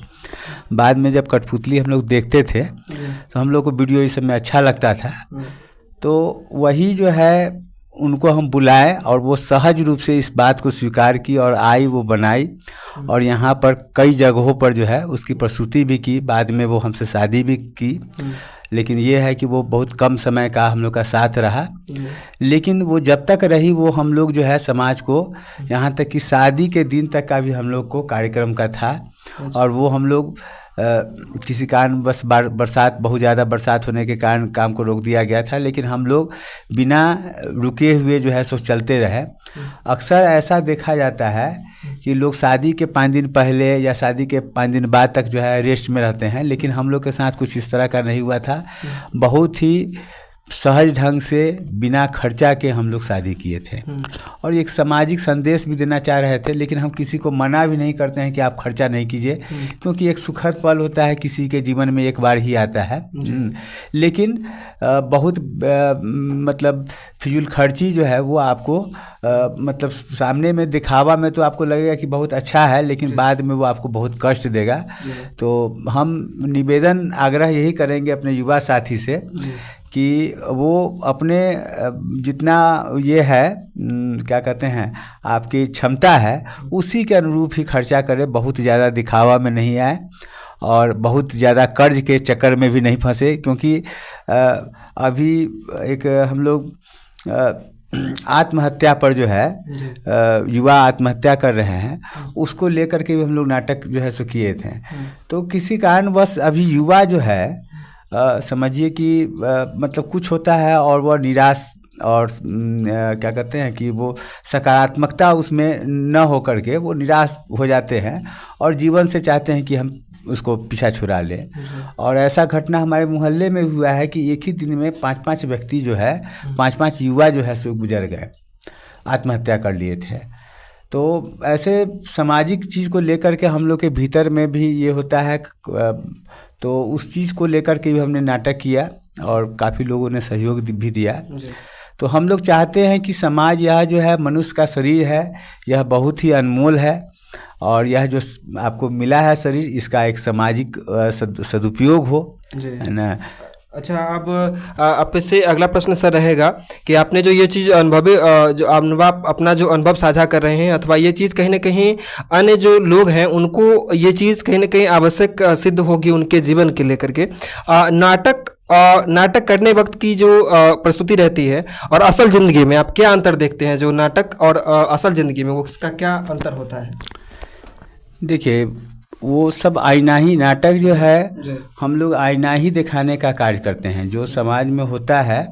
बाद में जब कठपुतली हम लोग देखते थे तो हम लोग को वीडियो इस समय अच्छा लगता था, तो वही जो है उनको हम बुलाए और वो सहज रूप से इस बात को स्वीकार की और आई, वो बनाई और यहाँ पर कई जगहों पर जो है उसकी प्रस्तुति भी की। बाद में वो हमसे शादी भी की, लेकिन ये है कि वो बहुत कम समय का हम लोग का साथ रहा। लेकिन वो जब तक रही वो हम लोग जो है समाज को, यहाँ तक कि शादी के दिन तक का भी हम लोग को कार्यक्रम का था। और वो हम लोग किसी कारण बस बरसात, बहुत ज़्यादा बरसात होने के कारण काम को रोक दिया गया था, लेकिन हम लोग बिना रुके हुए जो है सो चलते रहे। अक्सर ऐसा देखा जाता है कि लोग शादी के 5 दिन पहले या शादी के 5 दिन बाद तक जो है रेस्ट में रहते हैं, लेकिन हम लोग के साथ कुछ इस तरह का नहीं हुआ था। बहुत ही सहज ढंग से बिना खर्चा के हम लोग शादी किए थे और एक सामाजिक संदेश भी देना चाह रहे थे। लेकिन हम किसी को मना भी नहीं करते हैं कि आप खर्चा नहीं कीजिए, क्योंकि एक सुखद पल होता है, किसी के जीवन में एक बार ही आता है। लेकिन बहुत मतलब फिजूल खर्ची जो है वो आपको मतलब सामने में दिखावा में तो आपको लगेगा कि बहुत अच्छा है, लेकिन बाद में वो आपको बहुत कष्ट देगा। तो हम निवेदन आग्रह यही करेंगे अपने युवा साथी से कि वो अपने जितना ये है क्या कहते हैं आपकी क्षमता है उसी के अनुरूप ही खर्चा करे, बहुत ज़्यादा दिखावा में नहीं आए और बहुत ज़्यादा कर्ज के चक्कर में भी नहीं फंसे। क्योंकि अभी एक हम लोग आत्महत्या पर जो है युवा आत्महत्या कर रहे हैं, उसको लेकर के भी हम लोग नाटक जो है सो किए थे। तो किसी कारणवश अभी युवा जो है समझिए कि मतलब कुछ होता है और वह निराश और क्या कहते हैं कि वो सकारात्मकता उसमें न हो करके वो निराश हो जाते हैं और जीवन से चाहते हैं कि हम उसको पीछा छुड़ा लें। और ऐसा घटना हमारे मोहल्ले में हुआ है कि एक ही दिन में 5-5 व्यक्ति जो है 5-5 युवा जो है सो गुजर गए, आत्महत्या कर लिए थे। तो ऐसे सामाजिक चीज़ को लेकर के हम लोग के भीतर में भी ये होता है, तो उस चीज़ को लेकर के भी हमने नाटक किया और काफ़ी लोगों ने सहयोग भी दिया। तो हम लोग चाहते हैं कि समाज यह जो है मनुष्य का शरीर है, यह बहुत ही अनमोल है और यह जो आपको मिला है शरीर, इसका एक सामाजिक सदुपयोग हो, है ना। अच्छा, अब आप से अगला प्रश्न सर रहेगा कि आपने जो ये चीज़ जो अनुभव अपना जो अनुभव साझा कर रहे हैं, अथवा ये चीज़ कहीं ना कहीं अन्य जो लोग हैं उनको ये चीज़ कहीं ना कहीं आवश्यक सिद्ध होगी उनके जीवन के लेकर के। नाटक करने वक्त की जो प्रस्तुति रहती है और असल ज़िंदगी में आप क्या अंतर देखते हैं? जो नाटक और असल ज़िंदगी में वो उसका क्या अंतर होता है? देखिए, वो सब आईना ही, नाटक जो है हम लोग आईना ही दिखाने का कार्य करते हैं। जो समाज में होता है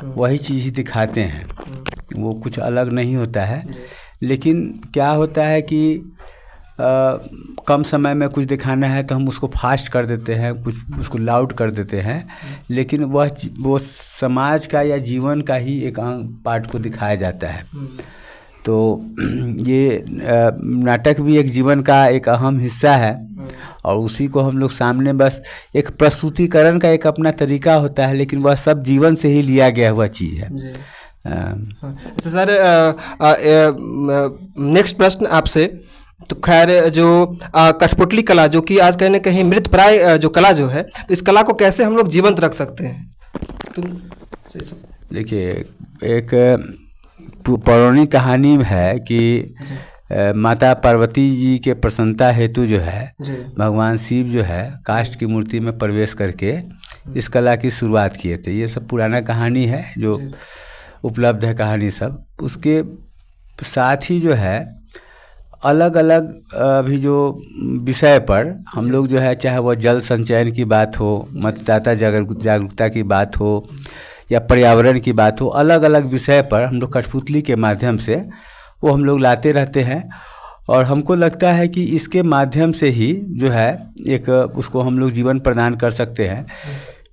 वही चीज़ ही दिखाते हैं, वो कुछ अलग नहीं होता है। लेकिन क्या होता है कि कम समय में कुछ दिखाना है तो हम उसको फास्ट कर देते हैं, कुछ उसको लाउड कर देते हैं, लेकिन वो समाज का या जीवन का ही एक पार्ट को दिखाया जाता है। तो ये नाटक भी एक जीवन का एक अहम हिस्सा है और उसी को हम लोग सामने, बस एक प्रस्तुतिकरण का एक अपना तरीका होता है, लेकिन वह सब जीवन से ही लिया गया हुआ चीज़ है। तो सर नेक्स्ट प्रश्न आपसे, तो खैर जो कठपुतली कला जो कि आज कहीं ना कहीं मृतप्राय जो कला जो है, तो इस कला को कैसे हम लोग जीवंत रख सकते हैं? देखिए, एक पौराणिक कहानी है कि माता पार्वती जी के प्रसन्नता हेतु जो है भगवान शिव जो है काष्ठ की मूर्ति में प्रवेश करके इस कला की शुरुआत किए थे। ये सब पुराना कहानी है जो उपलब्ध है कहानी सब। उसके साथ ही जो है अलग अलग अभी जो विषय पर हम लोग जो है, चाहे वह जल संचयन की बात हो, मतदाता जागरूकता की बात हो या पर्यावरण की बात हो, अलग अलग विषय पर हम लोग कठपुतली के माध्यम से वो हम लोग लाते रहते हैं। और हमको लगता है कि इसके माध्यम से ही जो है एक उसको हम लोग जीवन प्रदान कर सकते हैं।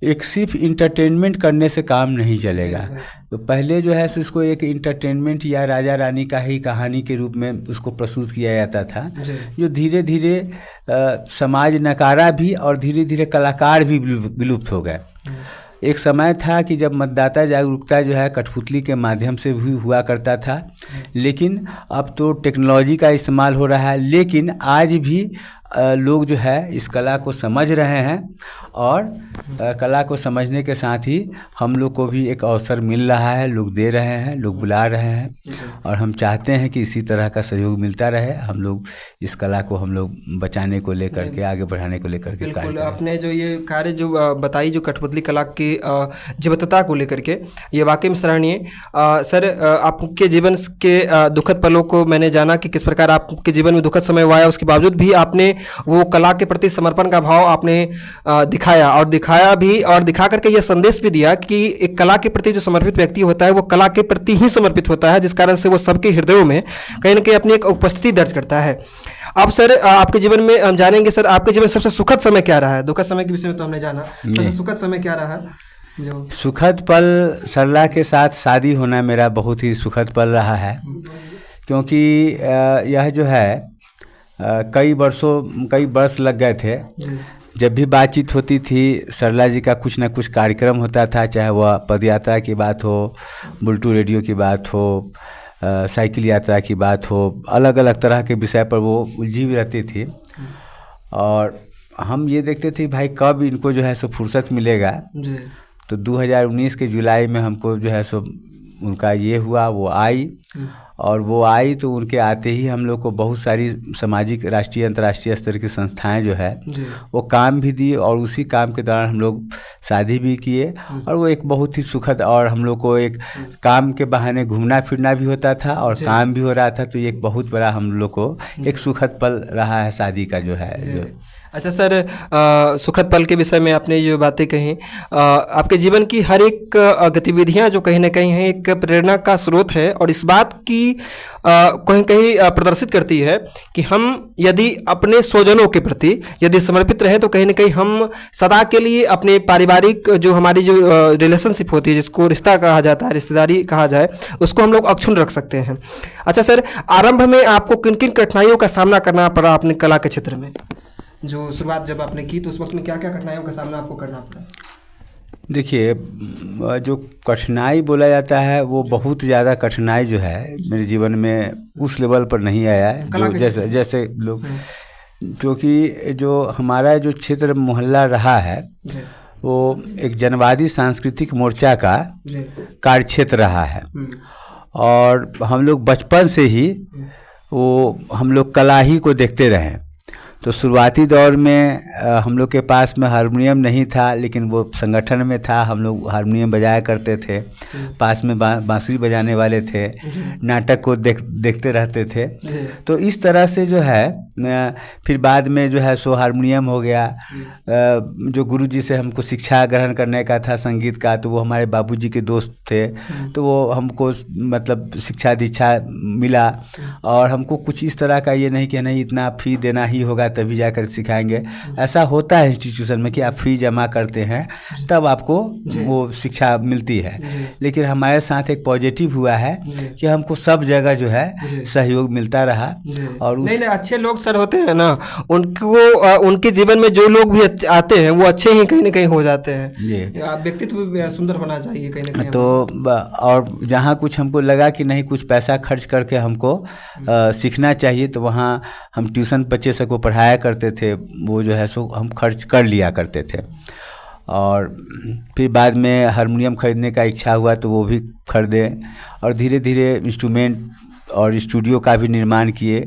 एक सिर्फ इंटरटेनमेंट करने से काम नहीं चलेगा। तो पहले जो है सो इसको एक इंटरटेनमेंट या राजा रानी का ही कहानी के रूप में उसको प्रस्तुत किया जाता था, जो धीरे धीरे समाज नकारा भी और धीरे धीरे कलाकार भी विलुप्त हो गए। एक समय था कि जब मतदाता जागरूकता जो है कठपुतली के माध्यम से भी हुआ करता था, लेकिन अब तो टेक्नोलॉजी का इस्तेमाल हो रहा है। लेकिन आज भी लोग जो है इस कला को समझ रहे हैं और कला को समझने के साथ ही हम लोग को भी एक अवसर मिल रहा है, लोग दे रहे हैं, लोग बुला रहे हैं और हम चाहते हैं कि इसी तरह का सहयोग मिलता रहे। हम लोग इस कला को हम लोग बचाने को लेकर के, आगे बढ़ाने को लेकर के कार्य करें। आपने जो ये कार्य जो बताई जो कठपुतली कला की जीवंतता को लेकर के, ये वाकई में सराहनीय। सर, आपके जीवन के दुखद पलों को मैंने जाना कि किस प्रकार आपके जीवन में दुखद समय हुआ है, उसके बावजूद भी आपने वो कला के प्रति समर्पण का भाव आपने दिखाया और दिखाया भी, और दिखा करके यह संदेश भी दिया कि एक कला के प्रति जो समर्पित व्यक्ति होता है वो कला के प्रति ही समर्पित होता है, जिस कारण से वो सबके हृदयों में कहीं ना कहीं अपनी एक उपस्थिति दर्ज करता है। अब सर आपके जीवन में हम जानेंगे, सर आपके जीवन में सबसे सुखद समय क्या रहा है? दुखद समय के विषय में तो हमने जाना, सबसे सुखद समय क्या रहा है? जो सुखद पल, सरला के साथ शादी होना मेरा बहुत ही सुखद पल रहा है, क्योंकि यह जो है कई वर्ष लग गए थे। जब भी बातचीत होती थी, सरला जी का कुछ ना कुछ कार्यक्रम होता था, चाहे वह पदयात्रा की बात हो, बुलटू रेडियो की बात हो, साइकिल यात्रा की बात हो, अलग अलग तरह के विषय पर वो उलझी हुई रहती थी। और हम ये देखते थे भाई कब इनको जो है सो फुर्सत मिलेगा। तो 2019 के जुलाई में हमको जो है सो उनका ये हुआ, वो आई, और वो आई तो उनके आते ही हम लोग को बहुत सारी सामाजिक राष्ट्रीय अंतर्राष्ट्रीय स्तर की संस्थाएं जो है वो काम भी दी, और उसी काम के दौरान हम लोग शादी भी किए। और वो एक बहुत ही सुखद, और हम लोग को एक काम के बहाने घूमना फिरना भी होता था और काम भी हो रहा था, तो ये एक बहुत बड़ा हम लोग को एक सुखद पल रहा है शादी का जो है जो। अच्छा सर, सुखद पल के विषय में आपने जो बातें कही, आपके जीवन की हर एक गतिविधियां जो कहीं ना कहीं है एक प्रेरणा का स्रोत है, और इस बात की कहीं कहीं प्रदर्शित करती है कि हम यदि अपने स्वजनों के प्रति यदि समर्पित रहें तो कहीं ना कहीं हम सदा के लिए अपने पारिवारिक जो हमारी जो रिलेशनशिप होती है, जिसको रिश्ता कहा जाता है, रिश्तेदारी कहा जाए, उसको हम लोग अक्षुण्ण रख सकते हैं। अच्छा सर, आरंभ में आपको किन किन कठिनाइयों का सामना करना पड़ा अपने कला के क्षेत्र में? जो शुरुआत जब आपने की तो उस वक्त में क्या क्या कठिनाइयों का सामना आपको करना पड़ा? देखिए, जो कठिनाई बोला जाता है वो बहुत ज़्यादा कठिनाई जो है मेरे जीवन में उस लेवल पर नहीं आया है जो जैसे लोग, क्योंकि जो हमारा जो क्षेत्र मोहल्ला रहा है वो एक जनवादी सांस्कृतिक मोर्चा का कार्य क्षेत्र रहा है, और हम लोग बचपन से ही वो हम लोग कला ही को देखते रहे। तो शुरुआती दौर में हम लोग के पास में हारमोनियम नहीं था, लेकिन वो संगठन में था, हम लोग हारमोनियम बजाया करते थे, पास में बांसुरी बजाने वाले थे, नाटक को देखते रहते थे। तो इस तरह से जो है फिर बाद में जो है सो हारमोनियम हो गया। जो गुरुजी से हमको शिक्षा ग्रहण करने का था संगीत का, तो वो हमारे बाबूजी के दोस्त थे, तो वो हमको मतलब शिक्षा दीक्षा मिला, और हमको कुछ इस तरह का ये नहीं कि नहीं इतना फी देना ही होगा तभी जाकर सिखाएंगे। ऐसा होता है इंस्टीट्यूशन में कि आप फी जमा करते हैं तब आपको वो शिक्षा मिलती है, लेकिन हमारे साथ एक पॉजिटिव हुआ है कि हमको सब जगह जो है सहयोग मिलता रहा। और नहीं अच्छे लोग सर होते हैं ना, उनको उनके जीवन में जो लोग भी आते हैं वो अच्छे ही कहीं ना कहीं हो जाते हैं। व्यक्तित्व भी सुंदर होना चाहिए कहीं ना कहीं। तो और जहाँ कुछ हमको लगा कि नहीं कुछ पैसा खर्च करके हमको सीखना चाहिए, तो वहाँ हम ट्यूशन बच्चे सबको पढ़ाया करते थे, वो जो है सो हम खर्च कर लिया करते थे। और फिर बाद में हारमोनियम खरीदने का इच्छा हुआ तो वो भी खरीदे, और धीरे धीरे इंस्ट्रूमेंट और स्टूडियो का भी निर्माण किए।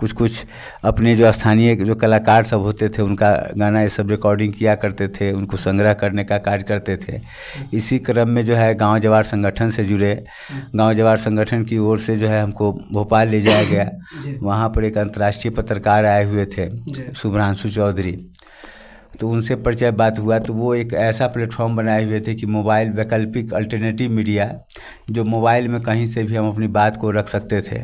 कुछ कुछ अपने जो स्थानीय जो कलाकार सब होते थे उनका गाना ये सब रिकॉर्डिंग किया करते थे, उनको संग्रह करने का कार्य करते थे। इसी क्रम में जो है गांव जवार संगठन से जुड़े। गांव जवार संगठन की ओर से जो है हमको भोपाल ले जाया गया। वहाँ पर एक अंतर्राष्ट्रीय पत्रकार आए हुए थे, शुभ्रांशु चौधरी, तो उनसे परिचय बात हुआ। तो वो एक ऐसा प्लेटफॉर्म बनाए हुए थे कि मोबाइल वैकल्पिक अल्टरनेटिव मीडिया, जो मोबाइल में कहीं से भी हम अपनी बात को रख सकते थे।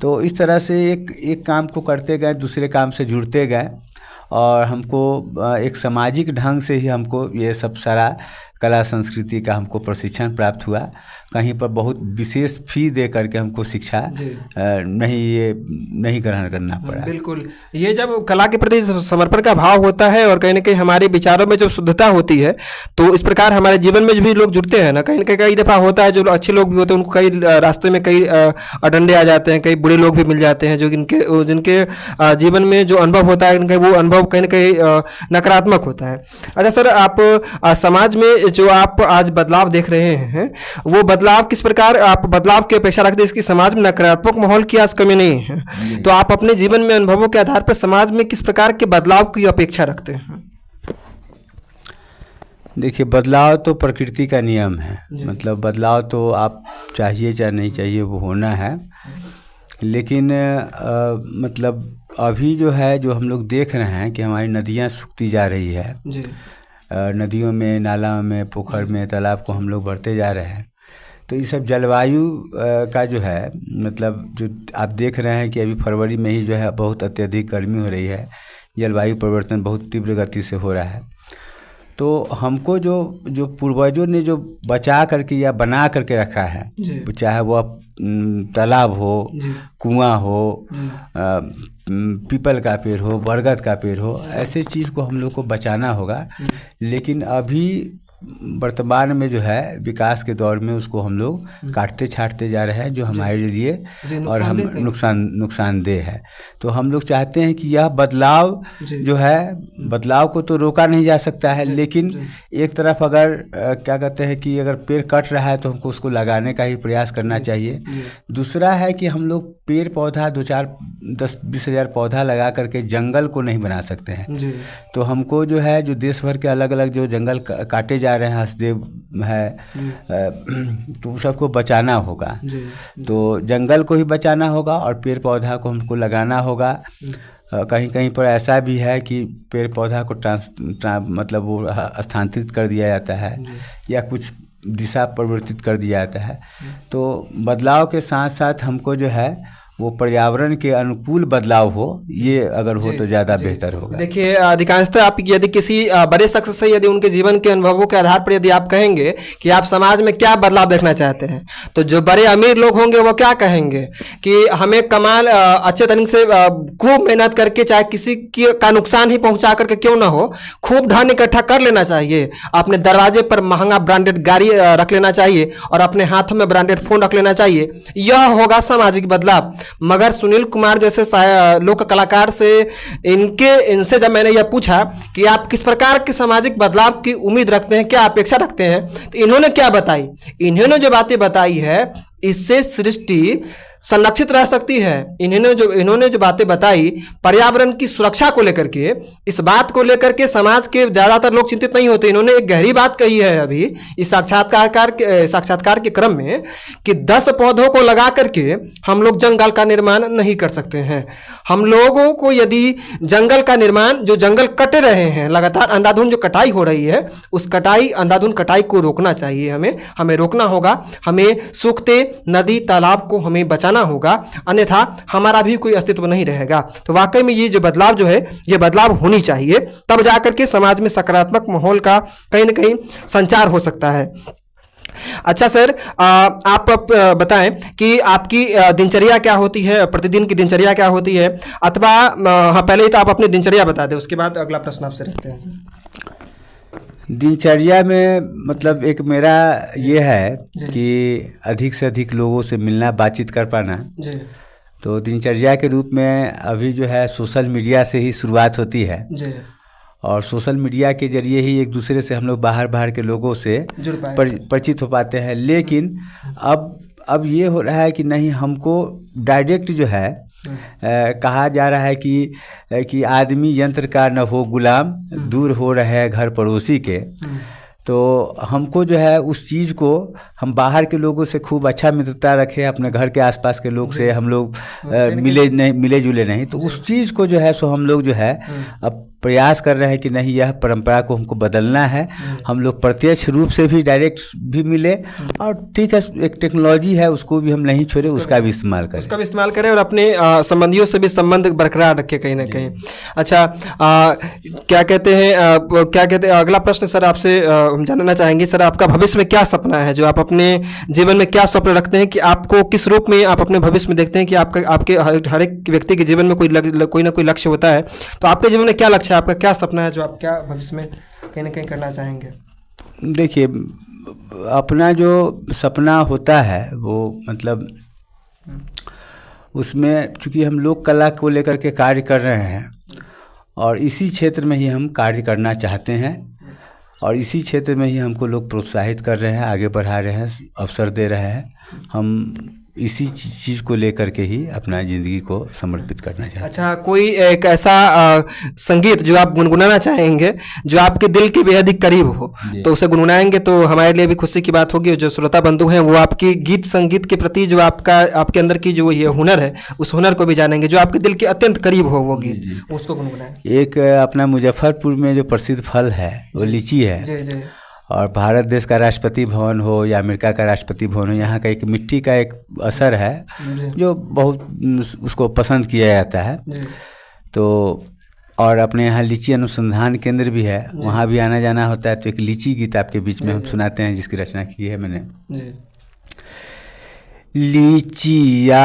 तो इस तरह से एक काम को करते गए, दूसरे काम से जुड़ते गए, और हमको एक सामाजिक ढंग से ही हमको ये सब सारा कला संस्कृति का हमको प्रशिक्षण प्राप्त हुआ। कहीं पर बहुत विशेष फी दे करके हमको शिक्षा नहीं ग्रहण करना पड़ा। बिल्कुल, ये जब कला के प्रति समर्पण का भाव होता है और कहीं ना कहीं हमारे विचारों में जो शुद्धता होती है, तो इस प्रकार हमारे जीवन में जो भी लोग जुड़ते हैं ना, कहीं ना कई दफ़ा होता है जो अच्छे लोग भी होते हैं उनको कई रास्ते में कई अडंडे आ जाते हैं, कई बुरे लोग भी मिल जाते हैं, जो जिनके जीवन में जो अनुभव होता है इनका वो अनुभव कहीं ना कहीं नकारात्मक होता है। अच्छा सर, आप समाज में जो आप आज बदलाव देख रहे हैं, वो बदलाव किस प्रकार आप बदलाव की अपेक्षा रखते हैं? इसकी समाज में नकारात्मक माहौल की आज कमी नहीं है, तो आप अपने जीवन में अनुभवों के आधार पर समाज में किस प्रकार के बदलाव की अपेक्षा रखते हैं? देखिए, बदलाव तो प्रकृति का नियम है, मतलब बदलाव तो आप चाहिए चाहे नहीं चाहिए वो होना है। लेकिन मतलब अभी जो है जो हम लोग देख रहे हैं कि हमारी नदियाँ सूखती जा रही है, नदियों में, नाला में, पोखर में, तालाब को हम लोग बढ़ते जा रहे हैं। तो ये सब जलवायु का जो है मतलब जो आप देख रहे हैं कि अभी फरवरी में ही जो है बहुत अत्यधिक गर्मी हो रही है, जलवायु परिवर्तन बहुत तीव्र गति से हो रहा है। तो हमको जो पूर्वजों ने जो बचा करके या बना करके रखा है, चाहे वो तालाब हो, कुआं हो, पीपल का पेड़ हो, बरगद का पेड़ हो, ऐसे चीज़ को हम लोग को बचाना होगा। लेकिन अभी वर्तमान में जो है विकास के दौर में उसको हम लोग काटते छाटते जा रहे हैं, जो हमारे लिए और हम नुकसानदेह है। तो हम लोग चाहते हैं कि यह बदलाव जो है, बदलाव को तो रोका नहीं जा सकता है, लेकिन एक तरफ अगर क्या कहते हैं कि अगर पेड़ कट रहा है तो हमको उसको लगाने का ही प्रयास करना चाहिए। दूसरा है कि हम लोग पेड़ पौधा 2-4-10-20 हज़ार पौधा लगा करके जंगल को नहीं बना सकते हैं। तो हमको जो है, जो देश भर के अलग अलग जो जंगल काटे जा रहे हैं, हसदेव है, तो सबको बचाना होगा। तो जंगल को ही बचाना होगा और पेड़ पौधा को हमको लगाना होगा। कहीं कहीं पर ऐसा भी है कि पेड़ पौधा को मतलब वो स्थानांतरित कर दिया जाता है या कुछ दिशा परिवर्तित कर दिया जाता है। तो बदलाव के साथ साथ हमको जो है वो पर्यावरण के अनुकूल बदलाव हो, ये अगर हो तो ज़्यादा बेहतर होगा। देखिए, अधिकांशतः आप यदि किसी बड़े शख्स से यदि उनके जीवन के अनुभवों के आधार पर यदि आप कहेंगे कि आप समाज में क्या बदलाव देखना चाहते हैं, तो जो बड़े अमीर लोग होंगे वो क्या कहेंगे कि हमें कमाल अच्छे तरीके से खूब मेहनत करके, चाहे किसी का नुकसान ही पहुंचा करके क्यों ना हो, खूब धन इकट्ठा कर लेना चाहिए, अपने दरवाजे पर महंगा ब्रांडेड गाड़ी रख लेना चाहिए और अपने हाथों में ब्रांडेड फोन रख लेना चाहिए। यह होगा सामाजिक बदलाव। मगर सुनील कुमार जैसे लोक कलाकार से इनसे जब मैंने यह पूछा कि आप किस प्रकार के सामाजिक बदलाव की उम्मीद रखते हैं, क्या अपेक्षा रखते हैं, तो इन्होंने क्या बताई, इन्होंने जो बातें बताई है इससे सृष्टि संरक्षित रह सकती है। इन्होंने जो बातें बताई पर्यावरण की सुरक्षा को लेकर के, इस बात को लेकर के समाज के ज़्यादातर लोग चिंतित नहीं होते। इन्होंने एक गहरी बात कही है अभी इस साक्षात्कार के क्रम में कि 10 पौधों को लगा करके हम लोग जंगल का निर्माण नहीं कर सकते हैं। हम लोगों को यदि जंगल का निर्माण, जो जंगल कट रहे हैं लगातार, अंधाधुंध जो कटाई हो रही है, उस अंधाधुंध कटाई को रोकना चाहिए। हमें रोकना होगा। हमें सूखते नदी तालाब को हमें बचाना होगा, अन्यथा हमारा भी कोई अस्तित्व नहीं रहेगा। तो वाकई में ये जो बदलाव जो है, ये बदलाव होनी चाहिए, तब जाकर के समाज में सकारात्मक माहौल का कहीं ना कहीं संचार हो सकता है। अच्छा सर, आप बताएं कि आपकी दिनचर्या क्या होती है, प्रतिदिन की दिनचर्या क्या होती है, अथवा हाँ, पहले तो आप अपनी दिनचर्या बता दें, उसके बाद अगला प्रश्न आपसे रखते हैं सर। दिनचर्या में मतलब एक मेरा ये है कि अधिक से अधिक लोगों से मिलना, बातचीत कर पाना। तो दिनचर्या के रूप में अभी जो है सोशल मीडिया से ही शुरुआत होती है और सोशल मीडिया के जरिए ही एक दूसरे से हम लोग बाहर के लोगों से परिचित हो पाते हैं। लेकिन अब ये हो रहा है कि नहीं, हमको डायरेक्ट जो है कहा जा रहा है कि आदमी यंत्र का न हो गुलाम, दूर हो रहे हैं घर पड़ोसी के। तो हमको जो है उस चीज़ को हम बाहर के लोगों से खूब अच्छा मित्रता रखें, अपने घर के आसपास के लोग से हम लोग मिले जुले नहीं। तो उस चीज़ को जो है सो हम लोग जो है अब प्रयास कर रहे हैं कि नहीं, यह परंपरा को हमको बदलना है। हम लोग प्रत्यक्ष रूप से भी डायरेक्ट भी मिले और ठीक है, एक टेक्नोलॉजी है उसको भी हम नहीं छोड़े, उसका भी इस्तेमाल करें और अपने संबंधियों से भी संबंध बरकरार रखें कहीं ना कहीं। अच्छा, क्या कहते हैं अगला प्रश्न सर आपसे हम जानना चाहेंगे सर, आपका भविष्य में क्या सपना है, जो आप अपने जीवन में क्या स्वप्न रखते हैं, कि आपको किस रूप में आप अपने भविष्य में देखते हैं कि आपके हर एक व्यक्ति के जीवन में कोई ना कोई लक्ष्य होता है, तो आपके जीवन में क्या लक्ष्य है, आपका क्या सपना है, जो आप क्या भविष्य में कहीं ना कहीं करना चाहेंगे? देखिए, अपना जो सपना होता है वो मतलब उसमें चूँकि हम लोक कला को लेकर के कार्य कर रहे हैं और इसी क्षेत्र में ही हम कार्य करना चाहते हैं और इसी क्षेत्र में ही हमको लोग प्रोत्साहित कर रहे हैं, आगे बढ़ा रहे हैं, अवसर दे रहे हैं। हम इसी चीज़ को लेकर के ही अपना ज़िंदगी को समर्पित करना चाहते हैं। अच्छा, कोई एक ऐसा संगीत जो आप गुनगुनाना चाहेंगे, जो आपके दिल के बेहद ही करीब हो, तो उसे गुनगुनाएंगे तो हमारे लिए भी खुशी की बात होगी। जो श्रोता बंधु हैं वो आपकी गीत संगीत के प्रति जो आपके अंदर की जो ये हुनर है, उस हुनर को भी जानेंगे। जो आपके दिल के अत्यंत करीब हो वो गीत, उसको गुनगुनाएं। एक अपना मुजफ्फरपुर में जो प्रसिद्ध फल है वो लीची है। जी। और भारत देश का राष्ट्रपति भवन हो या अमेरिका का राष्ट्रपति भवन हो, यहाँ का एक मिट्टी का एक असर है जो बहुत उसको पसंद किया जाता है। तो और अपने यहाँ लीची अनुसंधान केंद्र भी है, वहाँ भी आना जाना होता है। तो एक लीची गीत आपके बीच में हम सुनाते हैं जिसकी रचना की है मैंने। लीचिया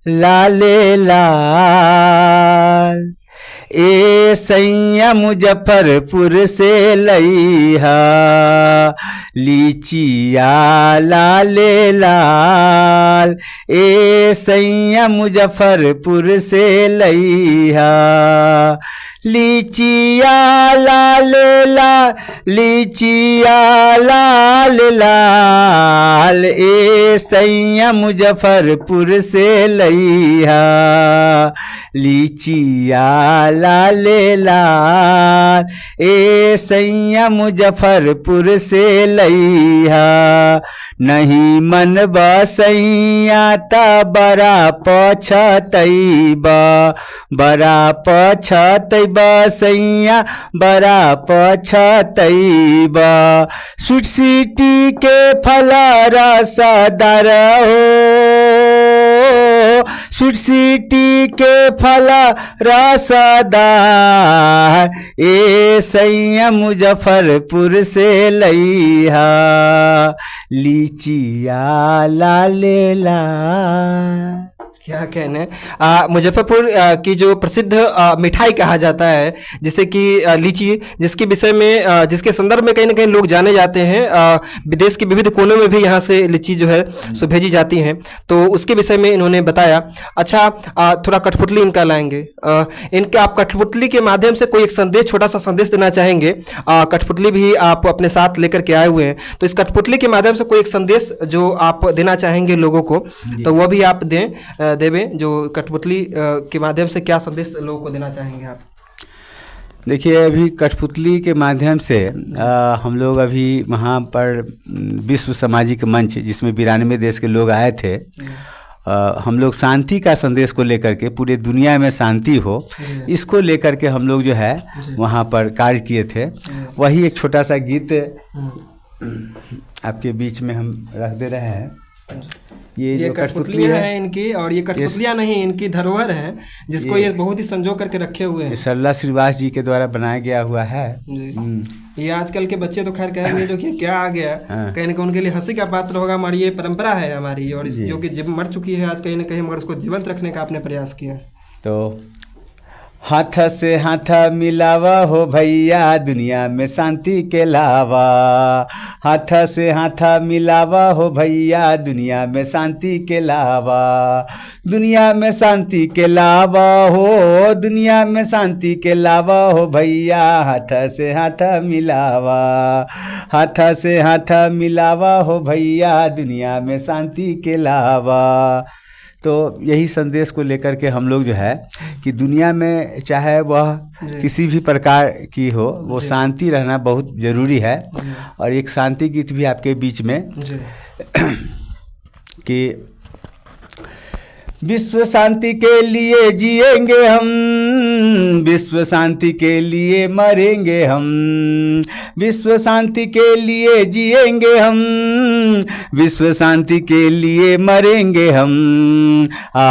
लाले लाल ए सैया मुजफ्फरपुर से लईहा लीचिया लाले लाल, ए सैया मुजफ्फरपुर से लईहा लीचिया लाले लाल, लीचिया लाल लाल, ए सैया मुजफ्फरपुर से लईहा लीचिया लाले लाल, ए सैया मुजफ्फरपुर से लईहा नहीं मन बसैया ता बड़ा पछतैबा, बड़ा पछतैबा सैया बड़ा पछतैबा, स्वीट सिटी के फला रसदार हो, स्वीट सिटी के फला रसदार, ए सैया मुजफ्फरपुर से लईहा लीचिया लाले लाल। क्या कहने, मुजफ्फरपुर की जो प्रसिद्ध मिठाई कहा जाता है जिसे कि लीची, जिसके विषय में जिसके संदर्भ में कहीं ना कहीं लोग जाने जाते हैं, विदेश के विविध कोनों में भी यहाँ से लीची जो है सो भेजी जाती हैं, तो उसके विषय में इन्होंने बताया। अच्छा, थोड़ा कठपुतली इनका लाएंगे, इनके आप कठपुतली के माध्यम से कोई एक संदेश, छोटा सा संदेश देना चाहेंगे। कठपुतली भी आप अपने साथ लेकर के आए हुए हैं, तो इस कठपुतली के माध्यम से कोई एक संदेश जो आप देना चाहेंगे लोगों को, तो वह भी आप देवें। जो कठपुतली के माध्यम से क्या संदेश लोगों को देना चाहेंगे आप? देखिए, अभी कठपुतली के माध्यम से हम लोग अभी वहाँ पर विश्व सामाजिक मंच, जिसमें 92 देश के लोग आए थे, हम लोग शांति का संदेश को लेकर के, पूरे दुनिया में शांति हो, इसको लेकर के हम लोग जो है वहाँ पर कार्य किए थे। वही एक छोटा सा गीत आपके बीच में हम रख दे रहे हैं। ये कठपुतलियाँ हैं इनकी, और ये कठपुतलियाँ नहीं, इनकी धरोहर है, जिसको ये बहुत ही संजो करके रखे हुए हैं। सरला श्रीवास जी के द्वारा बनाया गया हुआ है। ये आजकल के बच्चे तो खैर कहेंगे जो कि क्या आ गया, कहीं ना कहीं उनके लिए हंसी का पात्र होगा, हमारी ये परंपरा है हमारी, और जो कि मर चुकी है आज कहीं ना कहीं, मगर उसको जीवंत रखने का आपने प्रयास किया। तो हाथ से हाथ मिलावा हो भैया दुनिया में शांति के लावा, हाथ से हाथ मिलावा हो भैया दुनिया में शांति के लावा, दुनिया में शांति के लावा हो, दुनिया में शांति के लावा हो भैया, हाथ से हाथ मिलावा, हाथ से हाथ मिलावा हो भैया दुनिया में शांति के लावा। तो यही संदेश को लेकर के हम लोग जो है कि दुनिया में चाहे वह किसी भी प्रकार की हो, वो शांति रहना बहुत ज़रूरी है। और एक शांति गीत भी आपके बीच में कि विश्व शांति के लिए जिएंगे हम, विश्व शांति के लिए मरेंगे हम, विश्व शांति के लिए जिएंगे हम, विश्व शांति के लिए मरेंगे हम। आ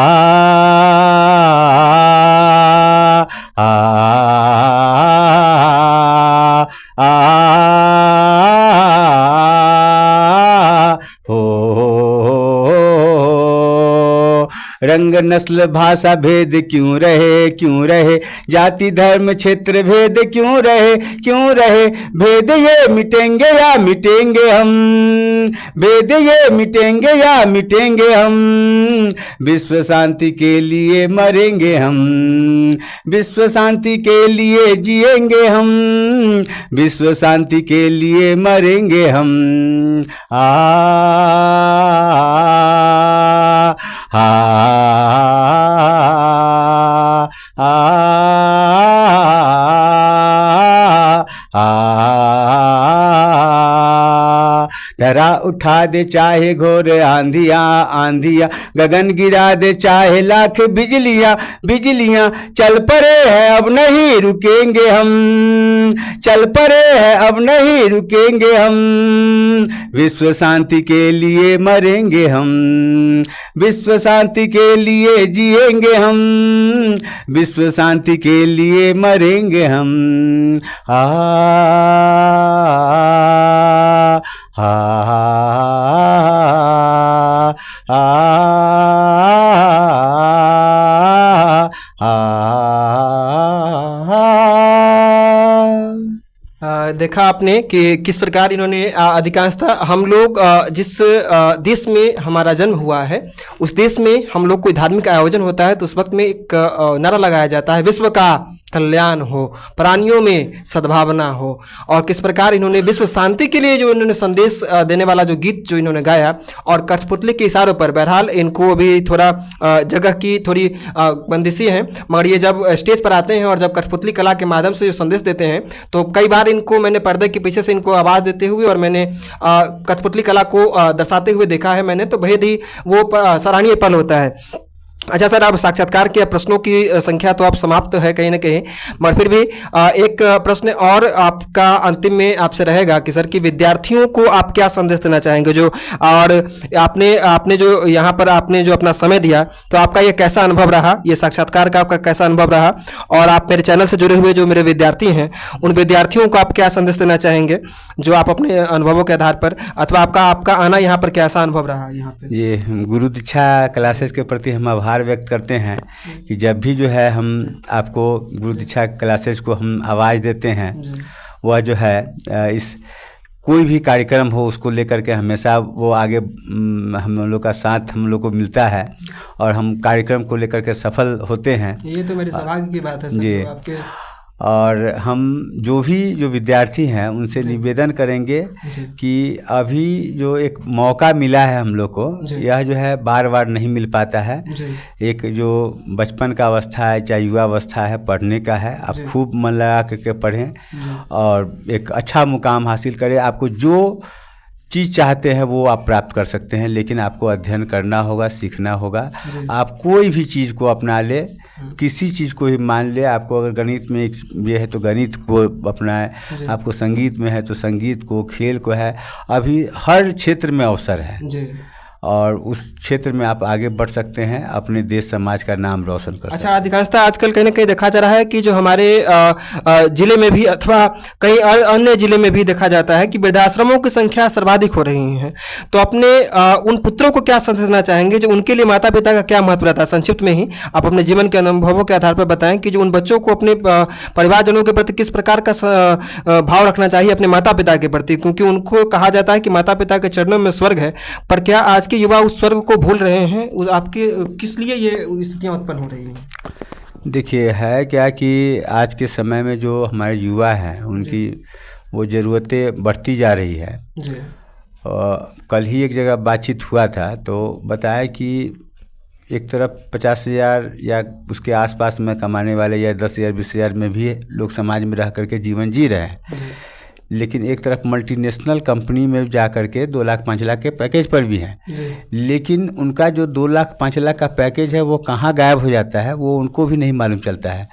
आ आ रंग नस्ल भाषा भेद क्यों रहे, क्यों रहे, जाति धर्म क्षेत्र भेद क्यों रहे, क्यों रहे, भेद ये मिटेंगे या मिटेंगे हम, भेद ये मिटेंगे या मिटेंगे हम, विश्व शांति के लिए मरेंगे हम, विश्व शांति के लिए जिएंगे हम, विश्व शांति के लिए मरेंगे हम। आ आ धरा उठा दे चाहे घोर आंधियाँ आंधियाँ, गगन गिरा दे चाहे लाख बिजलियाँ बिजलियाँ, चल पड़े हैं अब नहीं रुकेंगे हम, चल पड़े हैं अब नहीं रुकेंगे हम, विश्व शांति के लिए मरेंगे हम, विश्व शांति के लिए जिएंगे हम, विश्व शांति के लिए मरेंगे हम। आ आ आ आ देखा आपने कि किस प्रकार इन्होंने अधिकांशतः हम लोग जिस देश में हमारा जन्म हुआ है उस देश में हम लोग कोई धार्मिक आयोजन होता है तो उस वक्त में एक नारा लगाया जाता है, विश्व का कल्याण हो, प्राणियों में सद्भावना हो। और किस प्रकार इन्होंने विश्व शांति के लिए जो इन्होंने संदेश देने वाला जो गीत जो इन्होंने गाया, और कठपुतली के इशारों पर, बहरहाल इनको अभी थोड़ा जगह की थोड़ी बंदिशी है, मगर ये जब स्टेज पर आते हैं और जब कठपुतली कला के माध्यम से जो संदेश देते हैं तो कई बार इनको मैंने पर्दे के पीछे से इनको आवाज़ देते हुए और मैंने कठपुतली कला को दर्शाते हुए देखा है मैंने, तो बेहद ही वो सराहनीय पल होता है। अच्छा सर, अब साक्षात्कार के प्रश्नों की संख्या तो आप समाप्त है कहीं ना कहीं, मगर फिर भी एक प्रश्न और आपका अंतिम में आपसे रहेगा कि सर कि विद्यार्थियों को आप क्या संदेश देना चाहेंगे जो, और आपने जो यहाँ पर आपने जो अपना समय दिया तो आपका ये कैसा अनुभव रहा, ये साक्षात्कार का आपका कैसा अनुभव रहा, और आप मेरे चैनल से जुड़े हुए जो मेरे विद्यार्थी हैं उन विद्यार्थियों को आप क्या संदेश देना चाहेंगे जो आप अपने अनुभवों के आधार पर, अथवा आपका आना यहाँ पर कैसा अनुभव रहा यहाँ पर? ये गुरु दीक्षा क्लासेस के प्रति हम आभार व्यक्त करते हैं कि जब भी जो है हम आपको गुरु दीक्षा क्लासेस को हम आवाज़ देते हैं, वह जो है इस कोई भी कार्यक्रम हो उसको लेकर के हमेशा वो आगे हम लोग का साथ हम लोग को मिलता है और हम कार्यक्रम को लेकर के सफल होते हैं। ये तो मेरे सौभाग्य की बात है सर, जी। आपके और हम जो विद्यार्थी हैं उनसे निवेदन करेंगे कि अभी जो एक मौका मिला है हम लोग को, यह जो है बार बार नहीं मिल पाता है। एक जो बचपन का अवस्था है, चाहे युवा अवस्था है, पढ़ने का है, आप खूब मन लगा करके पढ़ें और एक अच्छा मुकाम हासिल करें। आपको जो चीज़ चाहते हैं वो आप प्राप्त कर सकते हैं, लेकिन आपको अध्ययन करना होगा, सीखना होगा। आप कोई भी चीज़ को अपना ले, किसी चीज़ को ही मान ले। आपको अगर गणित में ये है तो गणित को अपनाए, आपको संगीत में है तो संगीत को, खेल को है, अभी हर क्षेत्र में अवसर है और उस क्षेत्र में आप आगे बढ़ सकते हैं, अपने देश समाज का नाम रोशन कर सकते हैं। अच्छा, अधिकांशतः आजकल कहीं ना कहीं देखा जा रहा है कि जो हमारे जिले में भी अथवा कई अन्य जिले में भी देखा जाता है कि वृद्धाश्रमों की संख्या सर्वाधिक हो रही है, तो अपने उन पुत्रों को क्या संदेश देना चाहेंगे जो उनके लिए माता पिता का क्या महत्व रहता है? संक्षिप्त में ही आप अपने जीवन के अनुभवों के आधार पर बताएं कि जो उन बच्चों को अपने परिवारजनों के प्रति किस प्रकार का भाव रखना चाहिए अपने माता पिता के प्रति, क्योंकि उनको कहा जाता है कि माता पिता के चरणों में स्वर्ग है, पर क्या आज के युवा उस स्वर्ग को भूल रहे हैं? आपके किस लिए ये स्थितियां उत्पन्न हो रही हैं? देखिए, है क्या कि आज के समय में जो हमारे युवा हैं उनकी वो ज़रूरतें बढ़ती जा रही है। कल ही एक जगह बातचीत हुआ था तो बताया कि एक तरफ 50,000 या उसके आसपास में कमाने वाले या 10,000 20,000 में भी लोग समाज में रह करके जीवन जी रहे हैं, लेकिन एक तरफ मल्टीनेशनल कंपनी में जा कर के 2 लाख 5 लाख के पैकेज पर भी हैं, लेकिन उनका जो 2 लाख 5 लाख का पैकेज है वो कहाँ गायब हो जाता है वो उनको भी नहीं मालूम चलता है।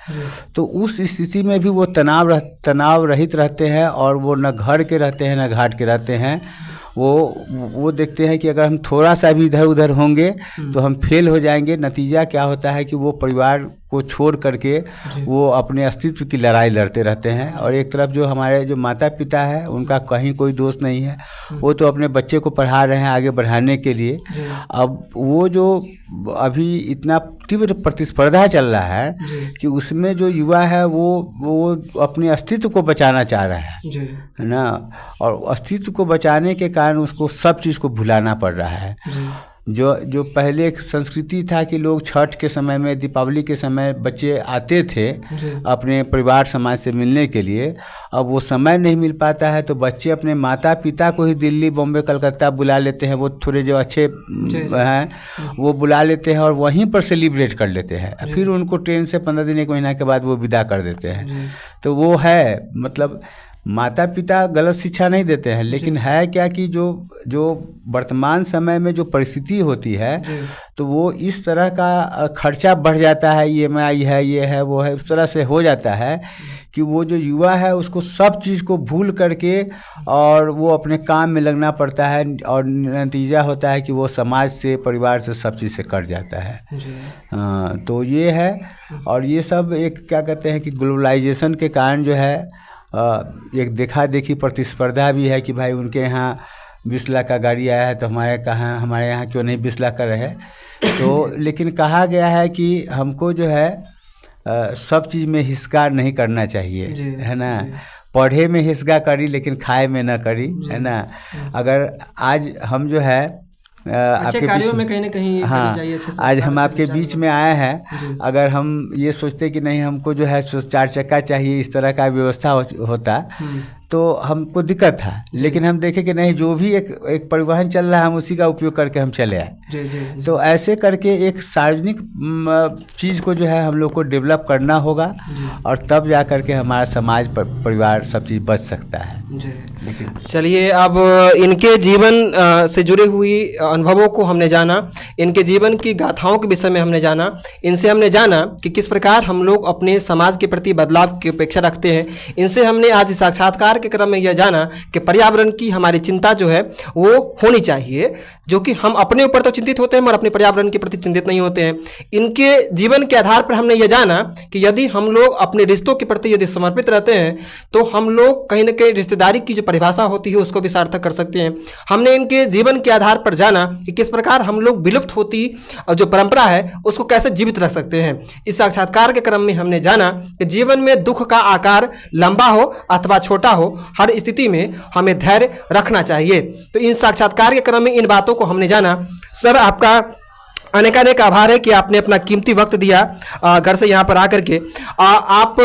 तो उस स्थिति में भी वो तनाव रहित रहते हैं और वो न घर के रहते हैं न घाट के रहते हैं। वो देखते हैं कि अगर हम थोड़ा सा भी इधर उधर होंगे तो हम फेल हो जाएंगे। नतीजा क्या होता है कि वो परिवार को छोड़ करके वो अपने अस्तित्व की लड़ाई लड़ते रहते हैं। और एक तरफ जो हमारे जो माता पिता है उनका कहीं कोई दोष नहीं है, वो तो अपने बच्चे को पढ़ा रहे हैं आगे बढ़ाने के लिए। अब वो जो अभी इतना तीव्र प्रतिस्पर्धा चल रहा है कि उसमें जो युवा है वो अपने अस्तित्व को बचाना चाह रहा है ना, और अस्तित्व को बचाने के कारण उसको सब चीज़ को भुलाना पड़ रहा है। जो पहले एक संस्कृति था कि लोग छठ के समय में, दीपावली के समय बच्चे आते थे अपने परिवार समाज से मिलने के लिए, अब वो समय नहीं मिल पाता है तो बच्चे अपने माता पिता को ही दिल्ली, बॉम्बे, कलकत्ता बुला लेते हैं। वो थोड़े जो अच्छे हैं वो बुला लेते हैं और वहीं पर सेलिब्रेट कर लेते हैं, फिर उनको ट्रेन से 15 दिन 1 महीना के बाद वो विदा कर देते हैं। तो वो है, मतलब माता पिता गलत शिक्षा नहीं देते हैं, लेकिन है क्या कि जो वर्तमान समय में जो परिस्थिति होती है तो वो इस तरह का खर्चा बढ़ जाता है, EMI है, ये है, वो है, उस तरह से हो जाता है कि वो जो युवा है उसको सब चीज़ को भूल करके और वो अपने काम में लगना पड़ता है और नतीजा होता है कि वो समाज से, परिवार से, सब चीज़ से कट जाता है। तो ये है। और ये सब एक क्या कहते हैं कि ग्लोबलाइजेशन के कारण जो है एक देखा देखी प्रतिस्पर्धा भी है कि भाई उनके यहाँ 20 लाख का गाड़ी आया है तो हमारे यहाँ क्यों नहीं 20 लाख का रहे। तो लेकिन कहा गया है कि हमको जो है सब चीज़ में हिस्कार नहीं करना चाहिए, है ना। पढ़े में हिस्सा करी लेकिन खाए में न करी, है ना। अगर आज हम जो है अच्छे कार्यों में कहीं ना कहीं हाँ, जाइए, अच्छे आज हम आपके बीच में आए हैं, अगर हम ये सोचते कि नहीं हमको जो है 4 चक्का चाहिए, इस तरह का व्यवस्था होता तो हमको दिक्कत था, लेकिन हम देखें कि नहीं, जो भी एक परिवहन चल रहा है हम उसी का उपयोग करके हम चले आए। जी। तो ऐसे करके एक सार्वजनिक चीज़ को जो है हम लोग को डेवलप करना होगा, और तब जा करके हमारा समाज परिवार सब चीज़ बच सकता है। चलिए, अब इनके जीवन से जुड़े हुई अनुभवों को हमने जाना, इनके जीवन की गाथाओं के विषय में हमने जाना, इनसे हमने जाना कि किस प्रकार हम लोग अपने समाज के प्रति बदलाव की अपेक्षा रखते हैं। इनसे हमने आज इस साक्षात्कार के क्रम में यह जाना कि पर्यावरण की हमारी चिंता जो है वो होनी चाहिए, जो कि हम अपने ऊपर तो चिंतित होते हैं मगर अपने पर्यावरण के प्रति चिंतित नहीं होते हैं। इनके जीवन के आधार पर हमने यह जाना कि यदि हम लोग अपने रिश्तों के प्रति यदि समर्पित रहते हैं तो हम लोग कहीं ना कहीं रिश्तेदारी की जो परिभाषा होती है उसको भी सार्थक कर सकते हैं। हमने इनके जीवन के आधार पर जाना कि किस प्रकार हम लोग विलुप्त होती जो परंपरा है उसको कैसे जीवित रख सकते हैं। इस साक्षात्कार के क्रम में हमने जाना कि जीवन में दुख का आकार लंबा हो अथवा छोटा हो, हर स्थिति में हमें धैर्य रखना चाहिए। तो इन साक्षात्कार के क्रम में इन बातों को हमने जाना। सर, आपका अनेकानेक आभार है कि आपने अपना कीमती वक्त दिया घर से यहाँ पर आकर के। आप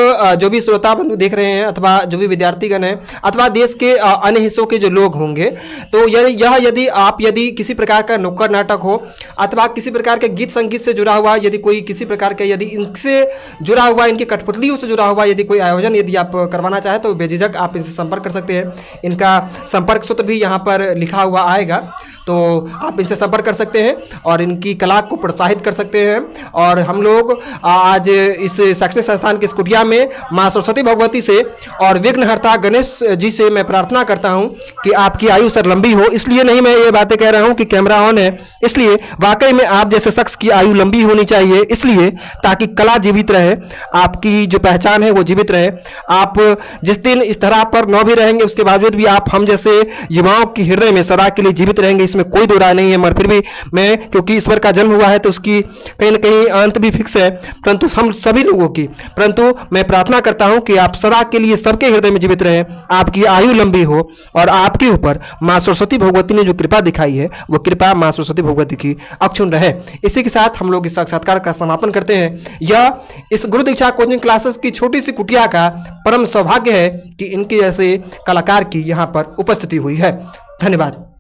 जो भी श्रोता बंधु देख रहे हैं अथवा जो भी विद्यार्थीगण हैं अथवा देश के अन्य हिस्सों के जो लोग होंगे, तो यदि किसी प्रकार का नुक्कड़ नाटक हो अथवा किसी प्रकार के गीत संगीत से जुड़ा हुआ, यदि कोई किसी प्रकार के यदि इनसे जुड़ा हुआ, इनकी कठपुतलियों से जुड़ा हुआ यदि कोई आयोजन यदि आप करवाना चाहें तो बेझिझक आप इनसे संपर्क कर सकते हैं। इनका संपर्क सूत्र भी यहाँ पर लिखा हुआ आएगा, तो आप इनसे संपर्क कर सकते हैं और इनकी कला को प्रोत्साहित कर सकते हैं। और हम लोग आज इस शैक्षणिक संस्थान के इस कुटिया में माँ सरस्वती भगवती से और विघ्नहर्ता गणेश जी से मैं प्रार्थना करता हूं कि आपकी आयु सर लंबी हो। इसलिए नहीं मैं ये बातें कह रहा हूं कि कैमरा ऑन है, इसलिए वाकई में आप जैसे शख्स की आयु लंबी होनी चाहिए, इसलिए ताकि कला जीवित रहे, आपकी जो पहचान है वो जीवित रहे। आप जिस दिन इस तरह पर न भी रहेंगे उसके बावजूद भी आप हम जैसे युवाओं के हृदय में सदा के लिए जीवित रहेंगे, इसमें कोई दो राय नहीं है। मगर फिर भी मैं, क्योंकि ईश्वर का जन्म हुआ है तो उसकी कहीं ना कहीं अंत भी फिक्स है, परंतु हम सभी लोगों की, परंतु मैं प्रार्थना करता हूं कि आप सदा के लिए सबके हृदय में जीवित रहें, आपकी आयु लंबी हो और आपके ऊपर मां सरस्वती भगवती ने जो कृपा दिखाई है वो कृपा मां सरस्वती भगवती की अक्षुण रहे। इसी के साथ हम लोग इस साक्षात्कार का समापन करते हैं। यह इस गुरु दीक्षा कोचिंग क्लासेस की छोटी सी कुटिया का परम सौभाग्य है कि इनके जैसे कलाकार की यहाँ पर उपस्थिति हुई है। धन्यवाद।